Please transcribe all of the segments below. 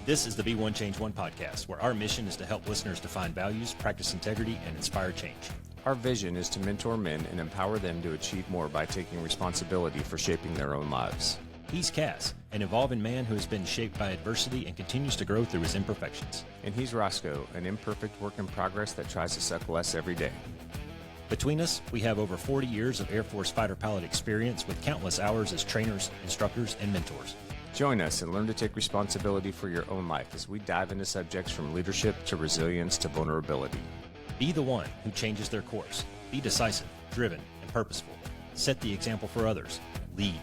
This is the Be One Change One podcast, where our mission is to help listeners define values, practice integrity, and inspire change. Our vision is to mentor men and empower them to achieve more by taking responsibility for shaping their own lives. He's Cass, an evolving man who has been shaped by adversity and continues to grow through his imperfections. And he's Roscoe, an imperfect work in progress that tries to suck less every day. Between us, we have over 40 years of Air Force fighter pilot experience with countless hours as trainers, instructors, and mentors. Join us and learn to take responsibility for your own life as we dive into subjects from leadership to resilience to vulnerability. Be the one who changes their course. Be decisive, driven, and purposeful. Set the example for others. Lead.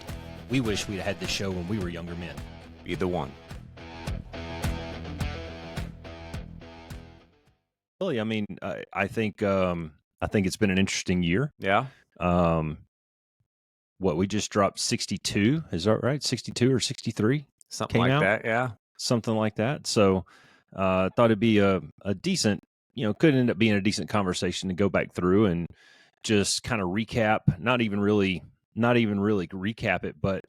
We wish we'd had this show when we were younger men. Be the one. Really, I mean, I think it's been an interesting year. Yeah. What, we just dropped 62, is that right? 62 or 63? Something like that, yeah. Something like that. So I thought it'd be a decent, could end up being a decent conversation to go back through and just kind of recap, not even really recap it, but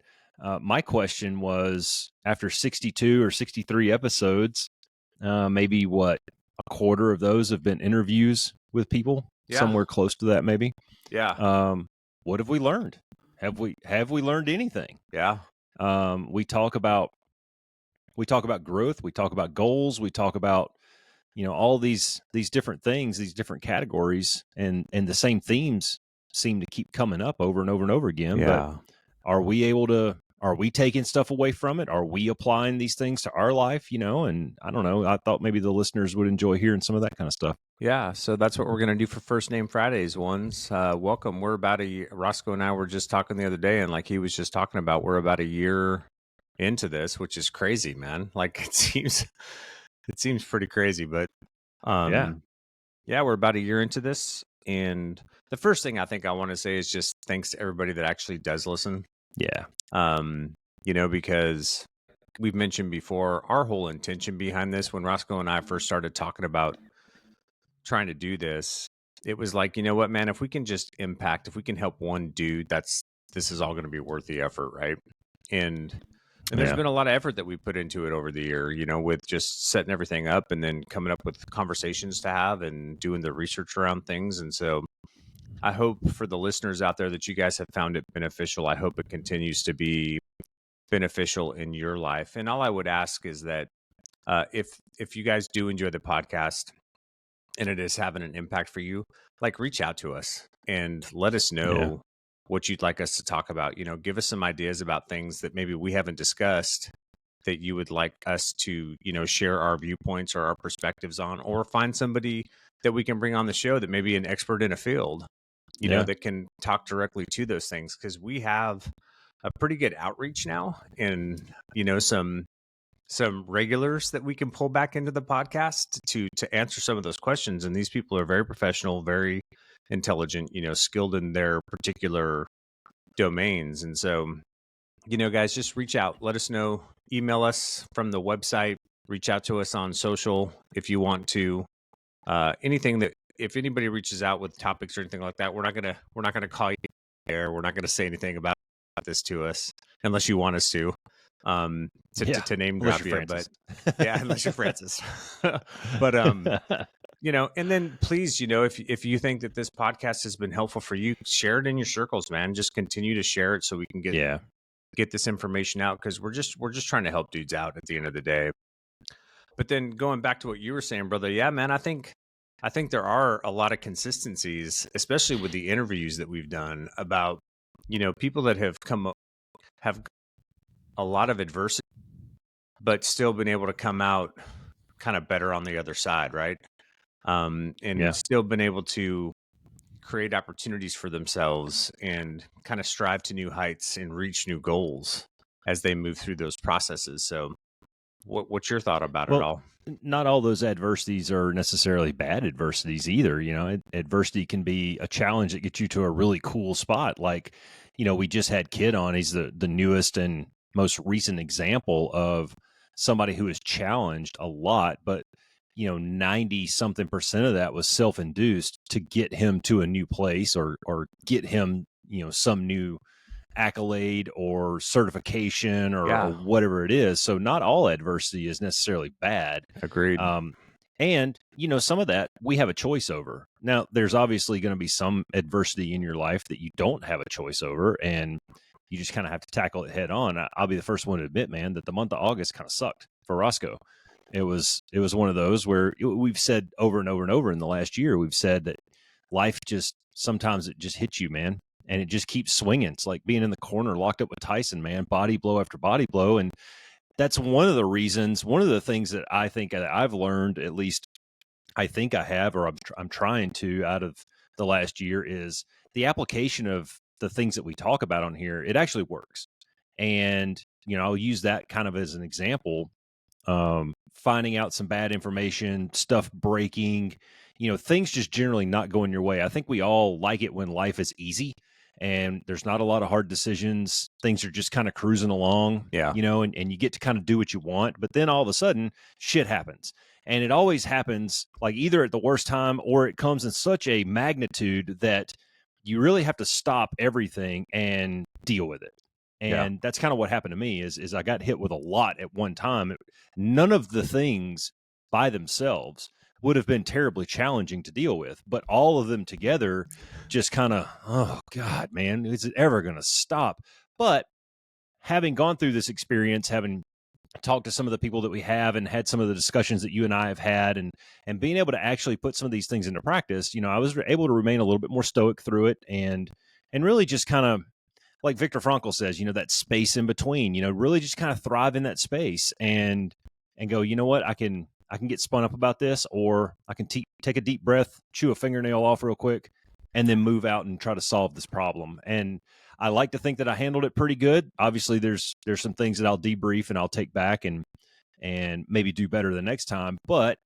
my question was, after 62 or 63 episodes, maybe a quarter of those have been interviews with people, somewhere close to that maybe. Yeah. What have we learned? Have we learned anything? Yeah. We talk about growth. We talk about goals. We talk about, all these different things, these different categories, and the same themes seem to keep coming up over and over and over again. Yeah. But are we taking stuff away from it? Are we applying these things to our life? And I don't know. I thought maybe the listeners would enjoy hearing some of that kind of stuff. Yeah, so that's what we're going to do for First Name Fridays ones. Welcome. We're about Roscoe and I were just talking the other day, and like he was just talking about, we're about a year into this, which is crazy, man. Like it seems pretty crazy, but yeah, we're about a year into this. And the first thing I think I want to say is just thanks to everybody that actually does listen. Yeah. Because we've mentioned before, our whole intention behind this, when Roscoe and I first started talking about trying to do this, it was like, you know what, man, if we can just impact, if we can help one dude, this is all going to be worth the effort, right? And there's been a lot of effort that we put into it over the year, with just setting everything up and then coming up with conversations to have and doing the research around things. And so I hope for the listeners out there that you guys have found it beneficial. I hope it continues to be beneficial in your life. And all I would ask is that if you guys do enjoy the podcast and it is having an impact for you, like reach out to us and let us know what you'd like us to talk about. Give us some ideas about things that maybe we haven't discussed that you would like us to, share our viewpoints or our perspectives on, or find somebody that we can bring on the show that may be an expert in a field, that can talk directly to those things. Because we have a pretty good outreach now, and, some regulars that we can pull back into the podcast to answer some of those questions. And these people are very professional, very intelligent, skilled in their particular domains. And so, guys, just reach out, let us know, email us from the website, reach out to us on social if you want to. Anything that, if anybody reaches out with topics or anything like that, we're not gonna call you there. We're not gonna say anything about this to us unless you want us to name drop you, but unless you're Francis. But and then please, if you think that this podcast has been helpful for you, share it in your circles, man. Just continue to share it so we can get this information out, because we're just trying to help dudes out at the end of the day. But then going back to what you were saying, brother, yeah, man, I think there are a lot of consistencies, especially with the interviews that we've done, about people that have a lot of adversity, but still been able to come out kind of better on the other side, right? Still been able to create opportunities for themselves and kind of strive to new heights and reach new goals as they move through those processes. So what's your thought about it all? Not all those adversities are necessarily bad adversities either. Adversity can be a challenge that gets you to a really cool spot. Like, we just had Kid on. He's the newest and most recent example of somebody who is challenged a lot, but 90-something% of that was self-induced to get him to a new place or get him, some new accolade or certification or Yeah. whatever it is. So not all adversity is necessarily bad. Agreed. And, some of that we have a choice over. Now, there's obviously going to be some adversity in your life that you don't have a choice over, and you just kind of have to tackle it head on. I'll be the first one to admit, man, that the month of August kind of sucked for Roscoe. It was one of those where we've said over and over and over in the last year, we've said that life sometimes it just hits you, man, and it just keeps swinging. It's like being in the corner locked up with Tyson, man, body blow after body blow. And that's one of the things that I think that I've learned, at least I think I have, or I'm trying to, out of the last year, is the application of the things that we talk about on here. It actually works. And, I'll use that kind of as an example. Finding out some bad information, stuff breaking, things just generally not going your way. I think we all like it when life is easy and there's not a lot of hard decisions. Things are just kind of cruising along, Yeah. And you get to kind of do what you want. But then all of a sudden, shit happens. And it always happens like either at the worst time or it comes in such a magnitude that you really have to stop everything and deal with it. And that's kind of what happened to me is I got hit with a lot at one time. None of the things by themselves would have been terribly challenging to deal with, but all of them together just kind of, oh God, man, is it ever going to stop? But having gone through this experience, having talked to some of the people that we have and had some of the discussions that you and I have had and being able to actually put some of these things into practice, I was able to remain a little bit more stoic through it and really just kind of, like Viktor Frankl says, that space in between, really just kind of thrive in that space and go, you know what, I can get spun up about this, or I can take a deep breath, chew a fingernail off real quick, and then move out and try to solve this problem. And I like to think that I handled it pretty good. Obviously, there's some things that I'll debrief and I'll take back and maybe do better the next time. But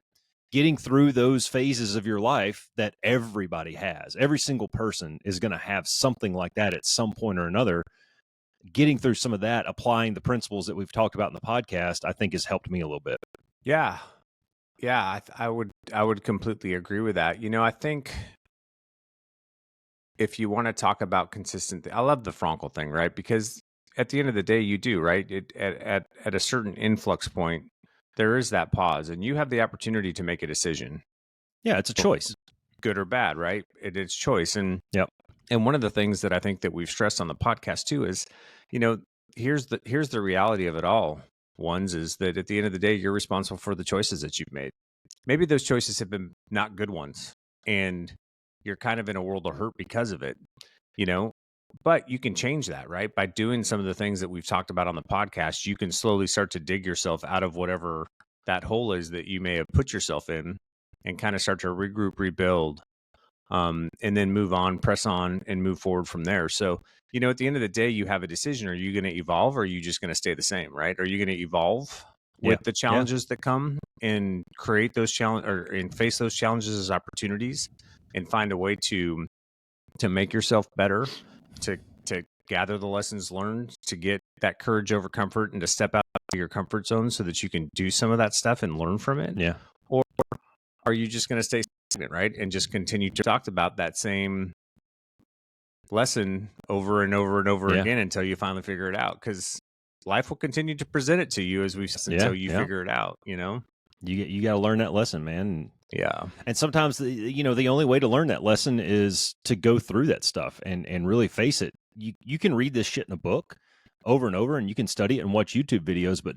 getting through those phases of your life that everybody has, every single person is going to have something like that at some point or another. Getting through some of that, applying the principles that we've talked about in the podcast, I think has helped me a little bit. Yeah. Yeah, I would completely agree with that. I think if you want to talk about consistency, I love the Frankel thing, right? Because at the end of the day, you do, right? At a certain influx point, there is that pause, and you have the opportunity to make a decision. Yeah, it's a choice, good or bad, right? It's choice, and yep. And one of the things that I think that we've stressed on the podcast too is, here's the reality of it all. Ones is that at the end of the day, you're responsible for the choices that you've made. Maybe those choices have been not good ones, and you're kind of in a world of hurt because of it, but you can change that, right? By doing some of the things that we've talked about on the podcast, you can slowly start to dig yourself out of whatever that hole is that you may have put yourself in and kind of start to regroup, rebuild, and then move on, press on, and move forward from there. So, at the end of the day, you have a decision. Are you going to evolve, or are you just going to stay the same, right? Are you going to evolve with the challenges that come and create those challenges and face those challenges as opportunities and find a way to make yourself better, to gather the lessons learned, to get that courage over comfort and to step out of your comfort zone so that you can do some of that stuff and learn from it? Yeah. Or are you just going to stay stagnant, right? And just continue to talk about that same lesson over and over and over again until you finally figure it out? Because life will continue to present it to you as we've said until you figure it out, You got to learn that lesson, man. Yeah. And sometimes, the only way to learn that lesson is to go through that stuff and really face it. You can read this shit in a book over and over, and you can study it and watch YouTube videos, but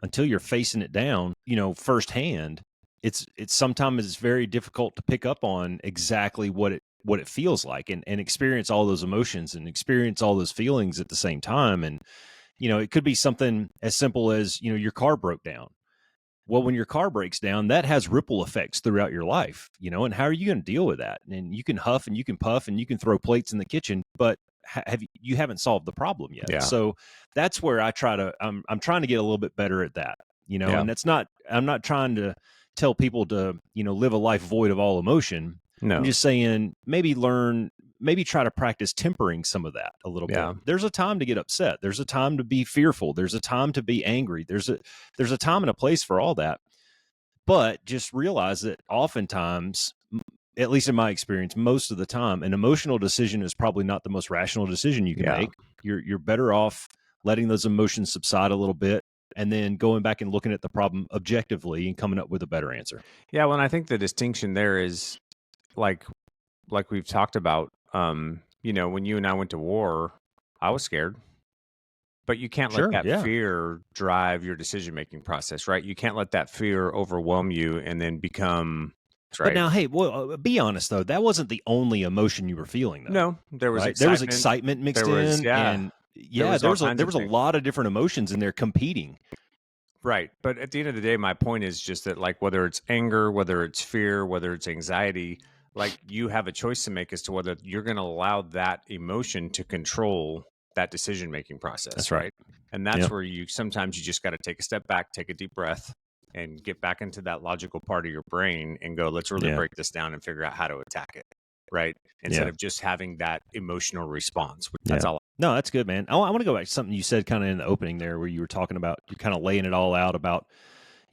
until you're facing it down, firsthand, it's sometimes very difficult to pick up on exactly what it feels like and experience all those emotions and experience all those feelings at the same time. And, it could be something as simple as, your car broke down. Well, when your car breaks down, that has ripple effects throughout your life, and how are you going to deal with that? And you can huff and you can puff and you can throw plates in the kitchen, but you haven't solved the problem yet. Yeah. So that's where I'm trying to get a little bit better at that, and I'm not trying to tell people to, live a life void of all emotion. No. I'm just saying maybe try to practice tempering some of that a little bit. There's a time to get upset. There's a time to be fearful. There's a time to be angry. There's a time and a place for all that. But just realize that oftentimes, at least in my experience, most of the time, an emotional decision is probably not the most rational decision you can make. you're better off letting those emotions subside a little bit and then going back and looking at the problem objectively and coming up with a better answer. Yeah, well, and I think the distinction there is like we've talked about, you know, when you and I went to war, I was scared. But you can't let Sure, that yeah. fear drive your decision-making process, right? You can't let that fear overwhelm you and then become But right. now, hey, well, be honest though, that wasn't the only emotion you were feeling though, No, there was right? There was excitement. excitement There mixed was, in, yeah, and there yeah, was all there kinds of was a things. lot of different emotions in there competing. Right. But at the end of the day, my point is just that, like, whether it's anger, whether it's fear, whether it's anxiety, like, you have a choice to make as to whether you're going to allow that emotion to control that decision making process. That's right. Right. And that's Yeah, where sometimes you just got to take a step back, take a deep breath, and get back into that logical part of your brain and go, let's really yeah, break this down and figure out how to attack it. Right. Instead yeah, of just having that emotional response. That's yeah. all. No, that's good, man. I want to go back to something you said kind of in the opening there, where you were talking about you're kind of laying it all out about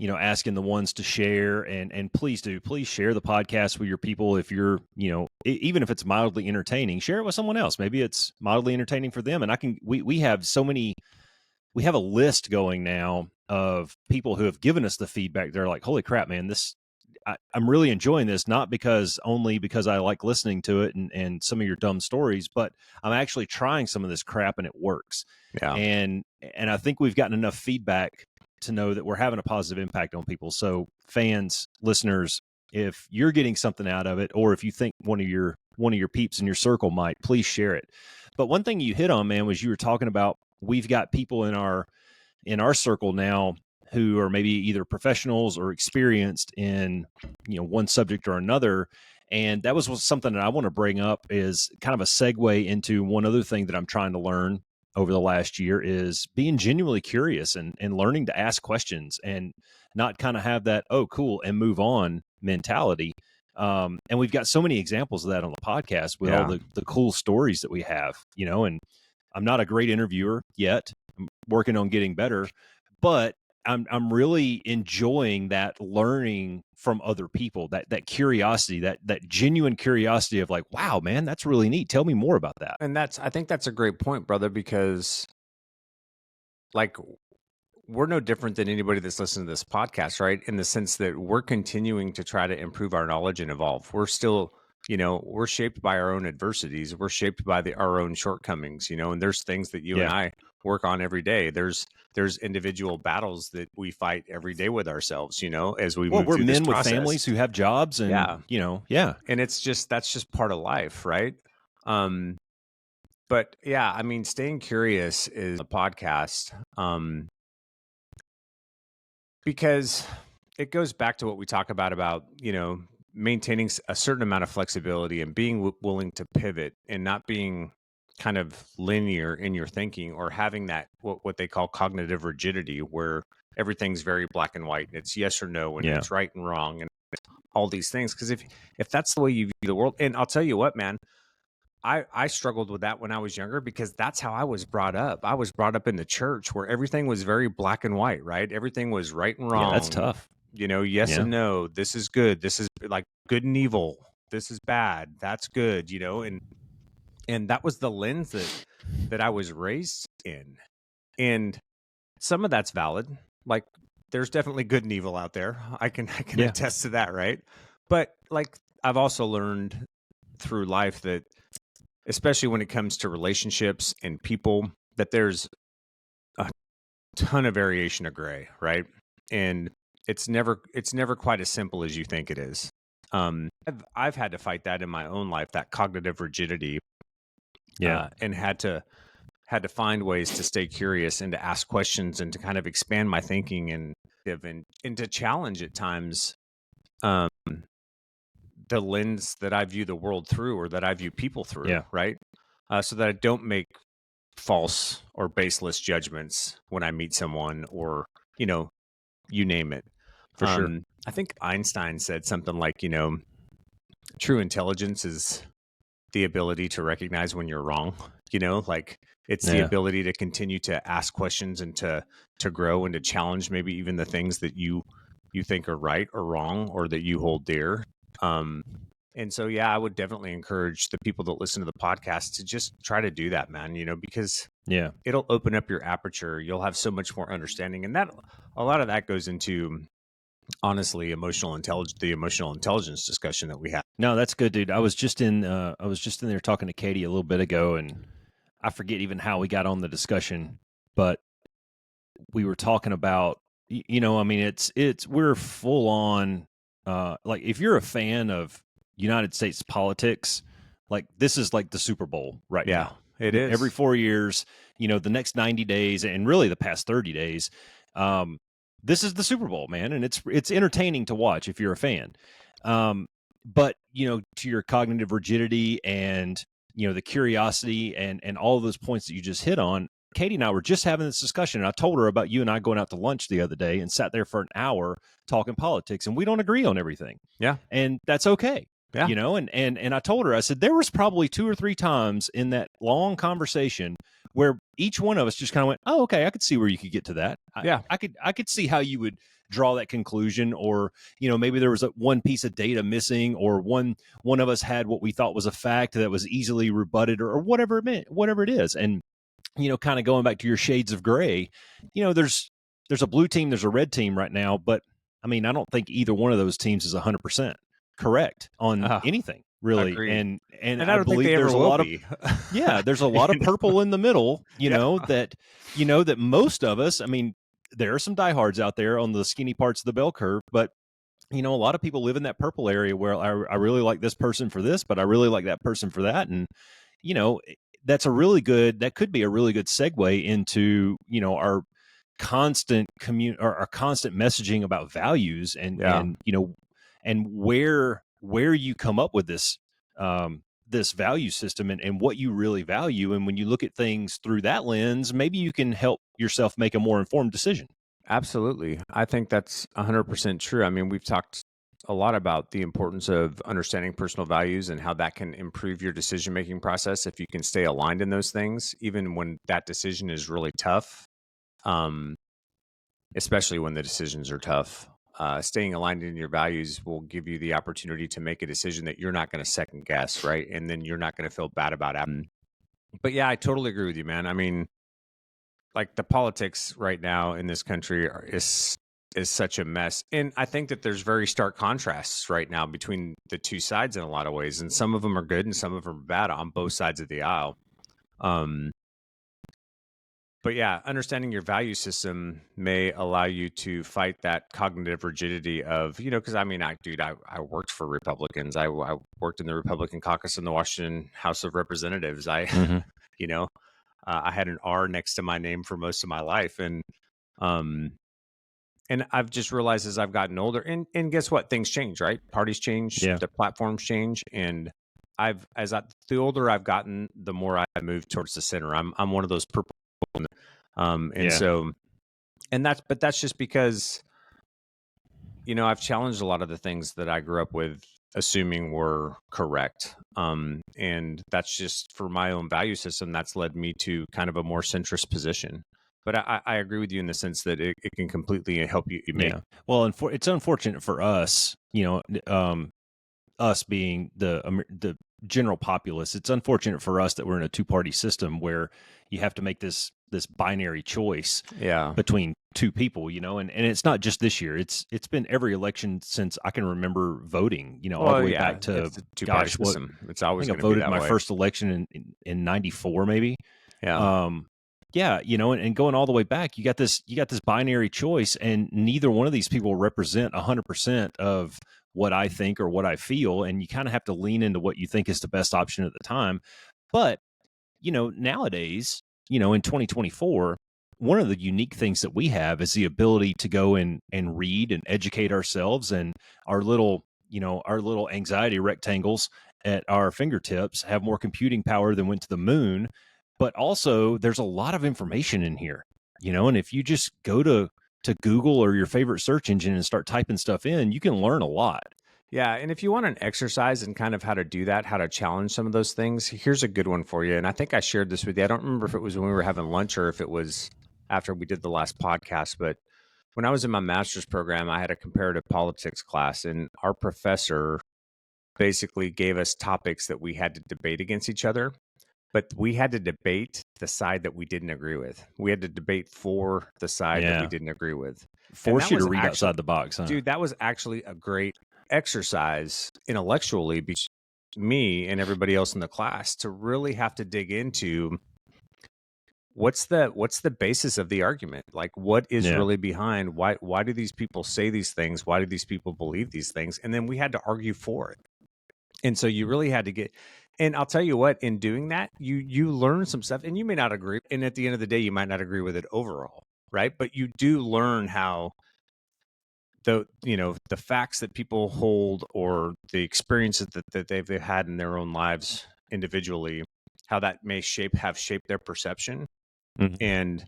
asking the ones to share, and please share the podcast with your people. If you're, even if it's mildly entertaining, share it with someone else. Maybe it's mildly entertaining for them. And we have we have a list going now of people who have given us the feedback. They're like, holy crap, man, I'm really enjoying this, not only because I like listening to it and some of your dumb stories, but I'm actually trying some of this crap and it works. Yeah. And I think we've gotten enough feedback to know that we're having a positive impact on people. So fans, listeners, if you're getting something out of it, or if you think one of your peeps in your circle might, please share it. But one thing you hit on, man, was you were talking about we've got people in our circle now who are maybe either professionals or experienced in one subject or another. And that was something that I want to bring up is kind of a segue into one other thing that I'm trying to learn over the last year is being genuinely curious and learning to ask questions and not kind of have that, oh, cool, and move on mentality. And we've got so many examples of that on the podcast with all the cool stories that we have, and I'm not a great interviewer yet. I'm working on getting better, but I'm really enjoying that learning from other people, that curiosity, that genuine curiosity of like, wow, man, that's really neat. Tell me more about that. And I think that's a great point, brother, because like we're no different than anybody that's listening to this podcast, right? In the sense that we're continuing to try to improve our knowledge and evolve. We're still, we're shaped by our own adversities. We're shaped by our own shortcomings, and there's things that you and I work on every day. There's individual battles that we fight every day with ourselves, as we move We're through this men with process. families who have jobs and, And that's just part of life, right? But yeah, I mean, staying curious is a podcast. Because it goes back to what we talk about, maintaining a certain amount of flexibility and being willing to pivot and not being kind of linear in your thinking or having that what they call cognitive rigidity where everything's very black and white and it's yes or no and it's right and wrong and all these things. Because if that's the way you view the world, and I'll tell you what, man, I struggled with that when I was younger because that's how I was brought up. I was brought up in the church where everything was very black and white, right? Everything was right and wrong. Yeah, that's tough. Yes and no. This is good. This is like good and evil. This is bad. That's good, and that was the lens that I was raised in. And some of that's valid. Like there's definitely good and evil out there. I can attest to that, right? But like I've also learned through life that especially when it comes to relationships and people, that there's a ton of variation of gray, right? And it's never quite as simple as you think it is. I've had to fight that in my own life, that cognitive rigidity, and had to find ways to stay curious and to ask questions and to kind of expand my thinking and to challenge at times the lens that I view the world through or that I view people through, right? So that I don't make false or baseless judgments when I meet someone or, you name it. For sure. I think Einstein said something like, true intelligence is the ability to recognize when you're wrong, like it's the ability to continue to ask questions and to grow and to challenge maybe even the things that you think are right or wrong or that you hold dear. And so, yeah, I would definitely encourage the people that listen to the podcast to just try to do that, man, because Yeah. it'll open up your aperture. You'll have so much more understanding. And that a lot of that goes into, honestly, the emotional intelligence discussion that we have. No, that's good, dude. I was just in there talking to Katie a little bit ago, and I forget even how we got on the discussion, but we were talking about, I mean, we're full on, like if you're a fan of United States politics, like this is like the Super Bowl right Yeah, now. it is. Every 4 years, the next 90 days and really the past 30 days, this is the Super Bowl, man. And it's entertaining to watch if you're a fan. But, to your cognitive rigidity and, the curiosity and all of those points that you just hit on, Katie and I were just having this discussion, and I told her about you and I going out to lunch the other day and sat there for an hour talking politics, and we don't agree on everything. Yeah. And that's okay. Yeah. And I told her, I said, there was probably 2 or 3 times in that long conversation where each one of us just kind of went, oh, okay, I could see where you could get to that. I could see how you would draw that conclusion, or, maybe there was one piece of data missing, or one of us had what we thought was a fact that was easily rebutted, or whatever it is. And, kind of going back to your shades of gray, there's a blue team, there's a red team right now, but I mean, I don't think either one of those teams is 100% correct on anything, really. Agreed. And I don't believe there's a lot of there's a lot of purple in the middle, that most of us, I mean, there are some diehards out there on the skinny parts of the bell curve, but a lot of people live in that purple area where I really like this person for this, but I really like that person for that. And, that could be a really good segue into, our constant our constant messaging about values and where you come up with this, this value system and what you really value. And when you look at things through that lens, maybe you can help yourself make a more informed decision. Absolutely. I think that's 100% true. I mean, we've talked a lot about the importance of understanding personal values and how that can improve your decision-making process if you can stay aligned in those things, even when that decision is really tough, especially when the decisions are tough. Staying aligned in your values will give you the opportunity to make a decision that you're not going to second guess, right? And then you're not going to feel bad about it. But yeah, I totally agree with you, man. I mean, like the politics right now in this country is such a mess. And I think that there's very stark contrasts right now between the two sides in a lot of ways. And some of them are good and some of them are bad on both sides of the aisle. But yeah, understanding your value system may allow you to fight that cognitive rigidity of, because I mean, I worked for Republicans. I worked in the Republican caucus in the Washington House of Representatives. I had an R next to my name for most of my life. And I've just realized as I've gotten older, and guess what? Things change, right? Parties change, the platforms change. And the older I've gotten, the more I move towards the center. I'm one of those purple. But that's just because, I've challenged a lot of the things that I grew up with assuming were correct. And that's just for my own value system. That's led me to kind of a more centrist position. But I agree with you in the sense that it can completely help you make. Yeah. Well, and it's unfortunate for us, us being the general populace. It's unfortunate for us that we're in a 2-party system where you have to make this binary choice between 2 people, and it's not just this year. It's been every election since I can remember voting, all the way back to system. It's always, I think I voted my first election in 94, maybe. And going all the way back, you got this binary choice, and neither one of these people represent 100% of what I think or what I feel. And you kind of have to lean into what you think is the best option at the time. But, nowadays, in 2024, one of the unique things that we have is the ability to go and read and educate ourselves, and our little anxiety rectangles at our fingertips have more computing power than went to the moon. But also there's a lot of information in here, and if you just go to Google or your favorite search engine and start typing stuff in, you can learn a lot. Yeah. And if you want an exercise and kind of how to do that, how to challenge some of those things, here's a good one for you. And I think I shared this with you. I don't remember if it was when we were having lunch or if it was after we did the last podcast, but when I was in my master's program, I had a comparative politics class, and our professor basically gave us topics that we had to debate against each other, but we had to debate the side that we didn't agree with. We had to debate for the side that we didn't agree with. And Force that you to was read actually, outside the box, huh? dude, that was actually a great exercise intellectually between me and everybody else in the class to really have to dig into what's the basis of the argument? Like, what is really behind why do these people say these things? Why do these people believe these things? And then we had to argue for it. And so you really had to get, and I'll tell you what, in doing that, you learn some stuff, and you may not agree. And at the end of the day, you might not agree with it overall, right? But you do learn how the facts that people hold or the experiences that they've had in their own lives individually, how that may have shaped their perception and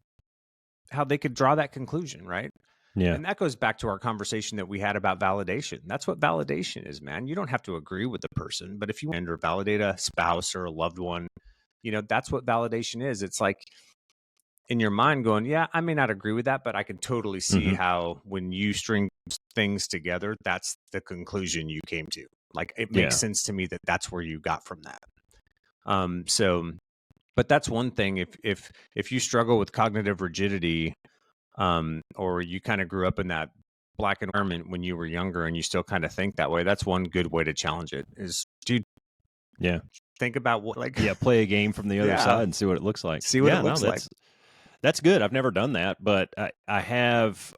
how they could draw that conclusion, right? Yeah. And that goes back to our conversation that we had about validation. That's what validation is, man. You don't have to agree with the person, but if you want to validate a spouse or a loved one, that's what validation is. It's like in your mind going, yeah, I may not agree with that, but I can totally see how when you string things together, that's the conclusion you came to. Like, it makes sense to me that that's where you got from that. But that's one thing. If you struggle with cognitive rigidity, or you kind of grew up in that black environment when you were younger and you still kind of think that way, that's one good way to challenge it is, dude, think about what, like, play a game from the other side and see what it looks like. See what it looks like. That's good. I've never done that, but I have.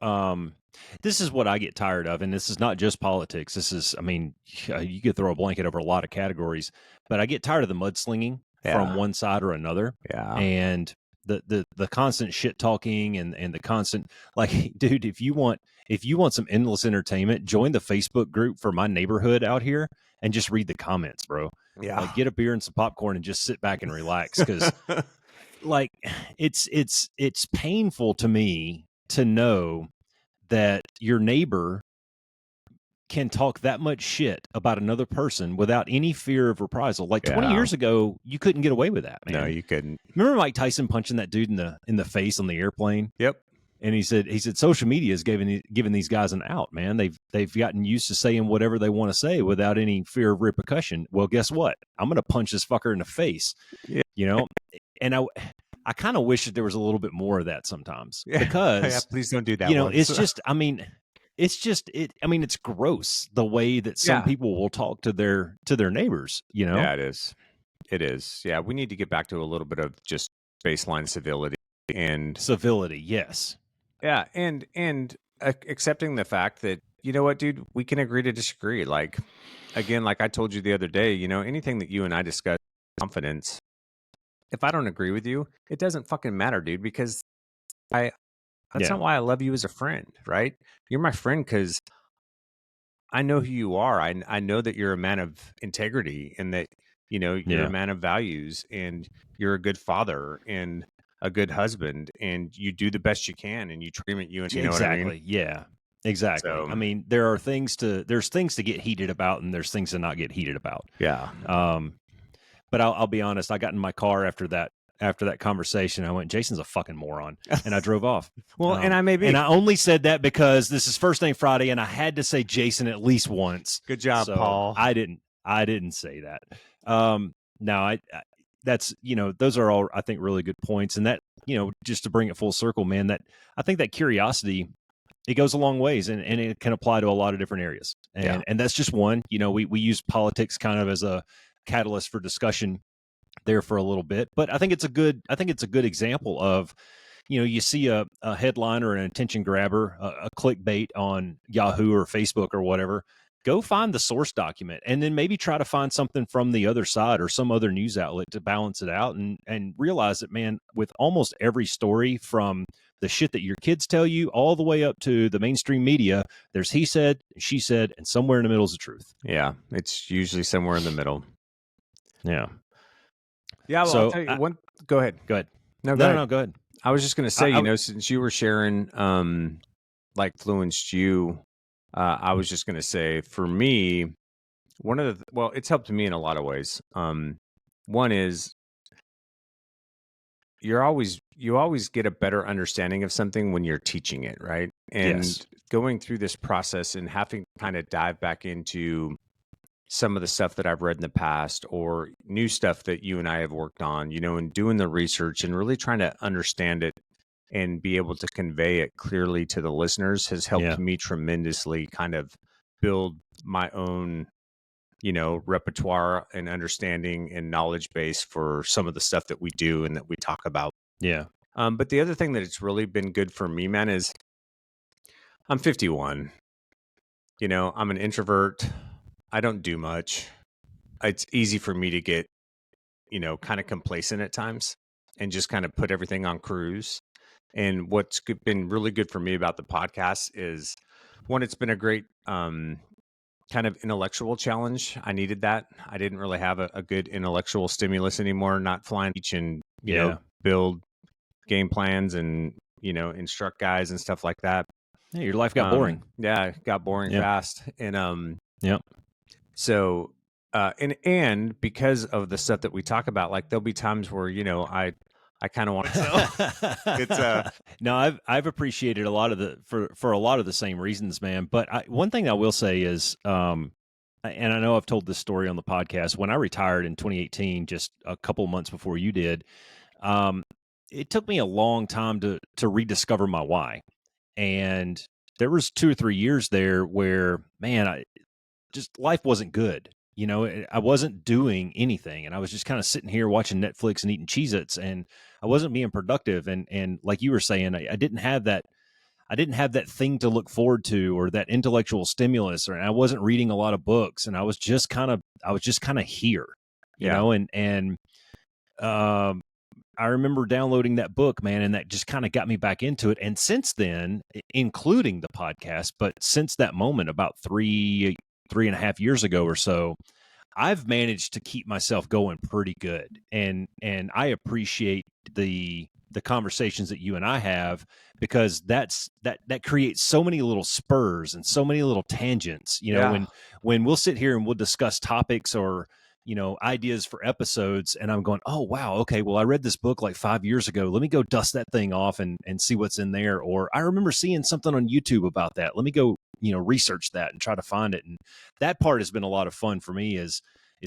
This is what I get tired of, and this is not just politics. This is, I mean, you could throw a blanket over a lot of categories, but I get tired of the mudslinging from one side or another. Yeah. And the constant shit talking and the constant, like, dude, if you want some endless entertainment, join the Facebook group for my neighborhood out here and just read the comments, bro. Yeah. Like, get a beer and some popcorn and just sit back and relax, because like it's painful to me to know that your neighbor can talk that much shit about another person without any fear of reprisal. Like 20 years ago, you couldn't get away with that, man. No, you couldn't. Remember Mike Tyson punching that dude in the face on the airplane? Yep. And he said social media is giving these guys an out, man. They've gotten used to saying whatever they want to say without any fear of repercussion. Well, guess what? I'm going to punch this fucker in the face. Yeah. And I kind of wish that there was a little bit more of that sometimes, because please don't do that. It's just, it's gross the way that some people will talk to their neighbors, Yeah, it is. Yeah. We need to get back to a little bit of just baseline civility Yes. Yeah. And accepting the fact that, you know what, dude, we can agree to disagree. Like, again, like I told you the other day, anything that you and I discuss, confidence, if I don't agree with you, it doesn't fucking matter, dude, because that's not why I love you as a friend, right? You're my friend because I know who you are. I know that you're a man of integrity, and that, you're a man of values, and you're a good father and a good husband, and you do the best you can, and you treat you, and you know what I mean? Yeah, exactly. So, I mean, there's things to get heated about, and there's things to not get heated about. Yeah. But I'll be honest, I got in my car after that conversation. I went, Jason's a fucking moron, and I drove off. Well, and I only said that because this is First Name Friday, and I had to say Jason at least once. Good job, so Paul. I didn't say that. Now I that's, those are all, I think, really good points. And that, just to bring it full circle, man, that I think that curiosity, it goes a long ways, and it can apply to a lot of different areas. And that's just one. We use politics kind of as a catalyst for discussion there for a little bit, but I think it's a good example of, you see a headline or an attention grabber, a clickbait on Yahoo or Facebook or whatever. Go find the source document, and then maybe try to find something from the other side or some other news outlet to balance it out, and realize that, man, with almost every story, from the shit that your kids tell you all the way up to the mainstream media, there's he said, she said, and somewhere in the middle is the truth. Yeah, it's usually somewhere in the middle. Yeah. Yeah, well, I'll tell you one. Go ahead. No, go ahead. I was just going to say, since you were sharing, like, influenced you, I was just going to say, for me, it's helped me in a lot of ways. One is you always get a better understanding of something when you're teaching it, right? And going through this process and having to kind of dive back into some of the stuff that I've read in the past or new stuff that you and I have worked on, and doing the research and really trying to understand it and be able to convey it clearly to the listeners has helped me tremendously kind of build my own, repertoire and understanding and knowledge base for some of the stuff that we do and that we talk about. Yeah. But the other thing that it's really been good for me, man, is I'm 51. I'm an introvert. I don't do much. It's easy for me to get, kind of complacent at times and just kind of put everything on cruise. And what's been really good for me about the podcast is, one, it's been a great kind of intellectual challenge. I needed that. I didn't really have a good intellectual stimulus anymore, not flying beach and, build game plans and, instruct guys and stuff like that. Yeah, your life got boring. Yeah, it got boring fast. And Yep. so and because of the stuff that we talk about, like there'll be times where, I kind of want to it's No, I've appreciated a lot of for a lot of the same reasons, man. But one thing I will say is, and I know I've told this story on the podcast. When I retired in 2018, just a couple months before you did, it took me a long time to rediscover my why. And there was 2 or 3 years there where, man, life wasn't good. I wasn't doing anything, and I was just kind of sitting here watching Netflix and eating Cheez-Its, and I wasn't being productive. And like you were saying, I didn't have that. I didn't have that thing to look forward to, or that intellectual stimulus, or I wasn't reading a lot of books, and I was just kind of here, and I remember downloading that book, man, and that just kind of got me back into it. And since then, including the podcast, but since that moment, about 3.5 years ago or so, I've managed to keep myself going pretty good. And I appreciate the conversations that you and I have, because that creates so many little spurs and so many little tangents, when we'll sit here and we'll discuss topics or, ideas for episodes, and I'm going, oh, wow, okay, well, I read this book like 5 years ago. Let me go dust that thing off and see what's in there. Or I remember seeing something on YouTube about that. Let me go, research that and try to find it. And that part has been a lot of fun for me, is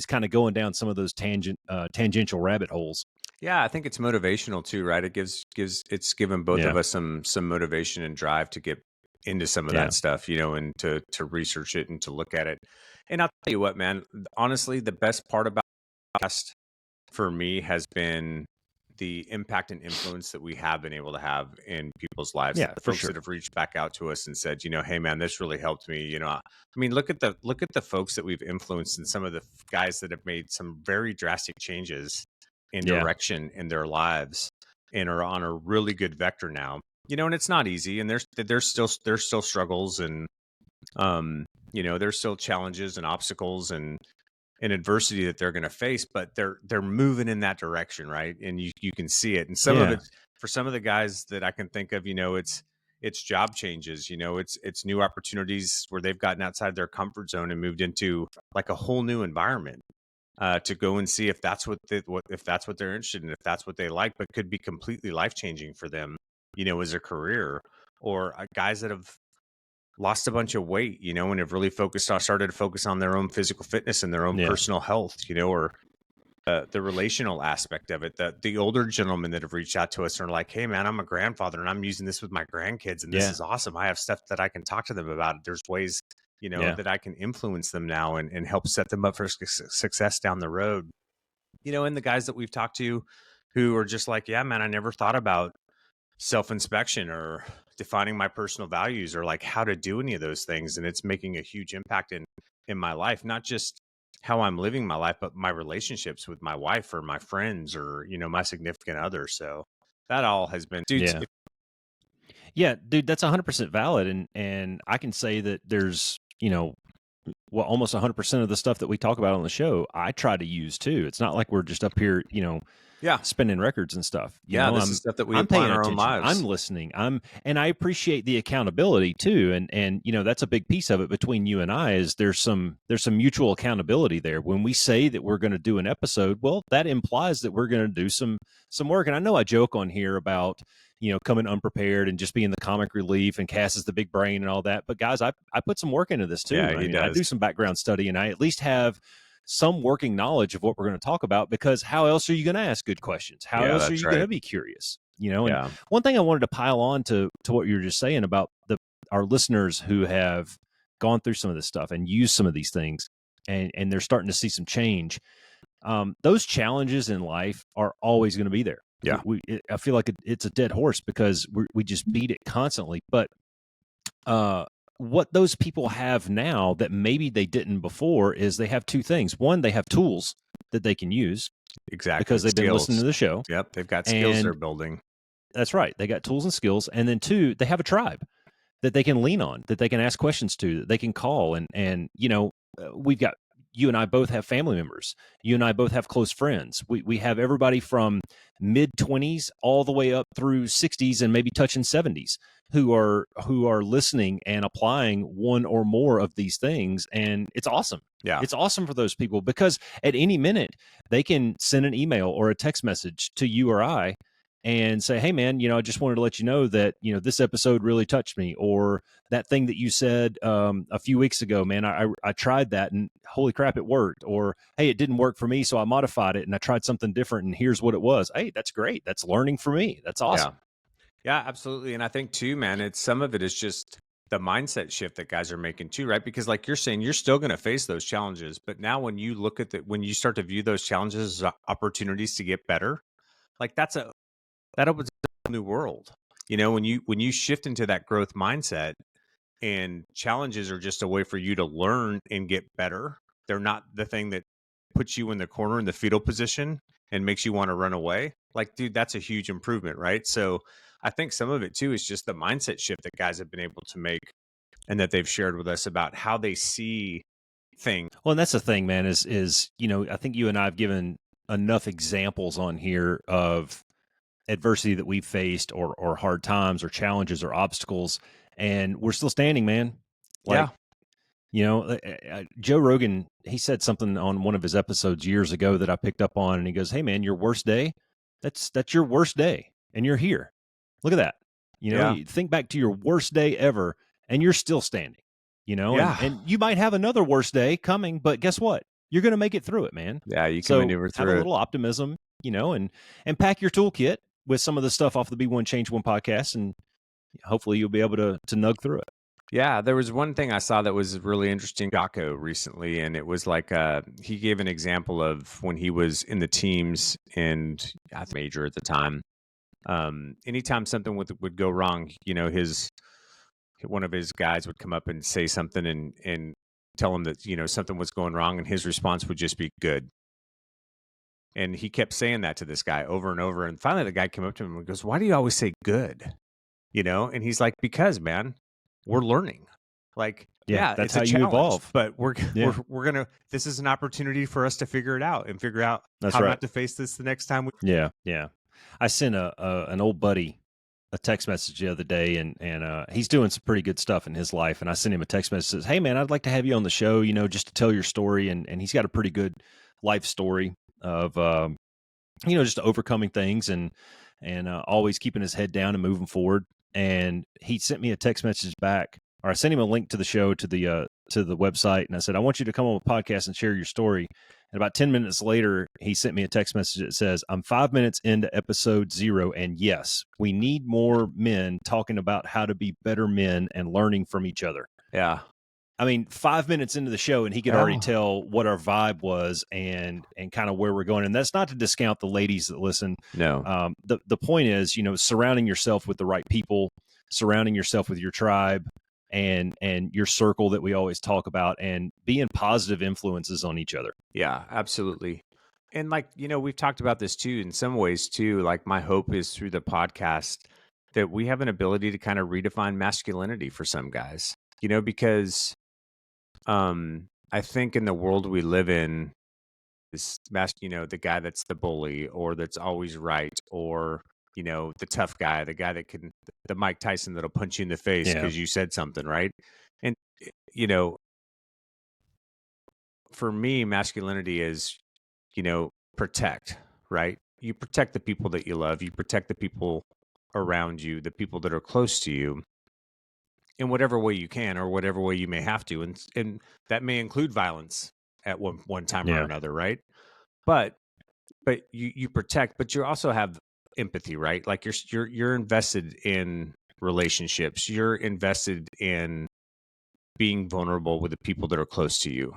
kind of going down some of those tangential rabbit holes. Yeah, I think it's motivational too, right? It's given both of us some motivation and drive to get into some of that stuff, and to research it and to look at it. And I'll tell you what, man, honestly, the best part about the podcast for me has been the impact and influence that we have been able to have in people's lives. Yeah, the folks that have reached back out to us and said, hey man, this really helped me. I mean, look at the folks that we've influenced, and some of the guys that have made some very drastic changes in direction in their lives and are on a really good vector now. And it's not easy, and there's still struggles, and there's still challenges and obstacles and adversity that they're going to face, but they're moving in that direction, right? And you can see it. And some of it, for some of the guys that I can think of, it's job changes, it's new opportunities where they've gotten outside their comfort zone and moved into like a whole new environment, to go and see if that's what they're interested in, if that's what they like, but could be completely life-changing for them, as a career. Or guys that have lost a bunch of weight, and have really started to focus on their own physical fitness and their own personal health, or the relational aspect of it. The older gentlemen that have reached out to us are like, hey man, I'm a grandfather and I'm using this with my grandkids, and this is awesome. I have stuff that I can talk to them about. There's ways, that I can influence them now and help set them up for success down the road. And the guys that we've talked to who are just like, yeah, man, I never thought about self-inspection or defining my personal values or like how to do any of those things. And it's making a huge impact in my life, not just how I'm living my life, but my relationships with my wife or my friends or, my significant other. So that all has been, dude. Yeah, dude, that's 100% valid. And I can say that there's, almost 100% of the stuff that we talk about on the show, I try to use too. It's not like we're just up here, spinning records and stuff. This is stuff that we apply in our own lives. I'm listening. And I appreciate the accountability too. And that's a big piece of it between you and I, is there's some mutual accountability there. When we say that we're going to do an episode, well, that implies that we're going to do some work. And I know I joke on here about, coming unprepared and just being the comic relief, and Cass is the big brain and all that. But guys, I put some work into this too. Yeah, I he mean, I does. do some background study, and I at least have some working knowledge of what we're going to talk about, because how else are you going to ask good questions? How Yeah, else are that's you going right. to be curious? And Yeah. one thing I wanted to pile on to what you were just saying about our listeners who have gone through some of this stuff and used some of these things, and they're starting to see some change. Those challenges in life are always going to be there. Yeah. I feel like it's a dead horse because we just beat it constantly. But what those people have now that maybe they didn't before is they have two things. One, they have tools that they can use Exactly. because they've been listening to the show. Yep. They've got skills they're building. That's right. They got tools and skills. And then two, they have a tribe that they can lean on, that they can ask questions to, that they can call. And we've got, you and I both have family members. You and I both have close friends. We have everybody from mid-20s all the way up through 60s and maybe touching 70s who are listening and applying one or more of these things. And it's awesome. Yeah. It's awesome for those people, because at any minute they can send an email or a text message to you or I and say, hey man, I just wanted to let you know that, this episode really touched me, or that thing that you said a few weeks ago, man, I tried that and holy crap, it worked. Or, hey, it didn't work for me, so I modified it and I tried something different and here's what it was. Hey, that's great. That's learning for me. That's awesome. Yeah, absolutely. And I think too, man, some of it is just the mindset shift that guys are making too, right? Because like you're saying, you're still going to face those challenges, but now when you look at when you start to view those challenges as opportunities to get better, like that opens up a new world. When you shift into that growth mindset, and challenges are just a way for you to learn and get better. They're not the thing that puts you in the corner in the fetal position and makes you want to run away. Like, dude, that's a huge improvement, right? So I think some of it too is just the mindset shift that guys have been able to make, and that they've shared with us about how they see things. Well, and that's the thing, man, is I think you and I have given enough examples on here of adversity that we've faced, or hard times or challenges or obstacles, and we're still standing, man. Like, Joe Rogan, he said something on one of his episodes years ago that I picked up on, and he goes, hey man, your worst day, that's your worst day, and you're here. Look at that. You think back to your worst day ever and you're still standing, and you might have another worst day coming, but guess what? You're going to make it through it, man. Yeah, you can maneuver through it. Have a little optimism, and pack your toolkit with some of the stuff off the Be One Change One podcast, and hopefully you'll be able to nug through it. Yeah, there was one thing I saw that was really interesting, Jocko, recently, and it was like he gave an example of when he was in the teams and I think major at the time. Anytime something would go wrong, one of his guys would come up and say something and tell him that something was going wrong, and his response would just be good. And he kept saying that to this guy over and over, and finally the guy came up to him and goes, "Why do you always say good?" And he's like, "Because, man, we're learning. Like, that's it's how a you challenge, evolve. but we're gonna. This is an opportunity for us to figure it out and figure out how not to face this the next time." Yeah. I sent an old buddy a text message the other day, and he's doing some pretty good stuff in his life. And I sent him a text message that says, "Hey man, I'd like to have you on the show, just to tell your story." And he's got a pretty good life story of just overcoming things and always keeping his head down and moving forward. And he sent me a text message back, or I sent him a link to the show, to the website, and I said, I want you to come on the podcast and share your story. And about 10 minutes later, he sent me a text message that says, I'm 5 minutes into episode 0, and yes, we need more men talking about how to be better men and learning from each other. Yeah. I mean, 5 minutes into the show, and he could already tell what our vibe was and kind of where we're going. And that's not to discount the ladies that listen. No. The point is, surrounding yourself with the right people, surrounding yourself with your tribe and your circle that we always talk about, and being positive influences on each other. Yeah, absolutely. And we've talked about this too, in some ways too. Like, my hope is through the podcast that we have an ability to kind of redefine masculinity for some guys, because I think in the world we live in, this the guy that's the bully, or that's always right, or the tough guy, the guy that can, the Mike Tyson that'll punch you in the face because you said something, right? And for me, masculinity is protect, right? You protect the people that you love, you protect the people around you, the people that are close to you, in whatever way you can or whatever way you may have to, and that may include violence at one time or Yeah. another, right? But you protect, but you also have empathy, right? Like you're invested in relationships. You're invested in being vulnerable with the people that are close to you.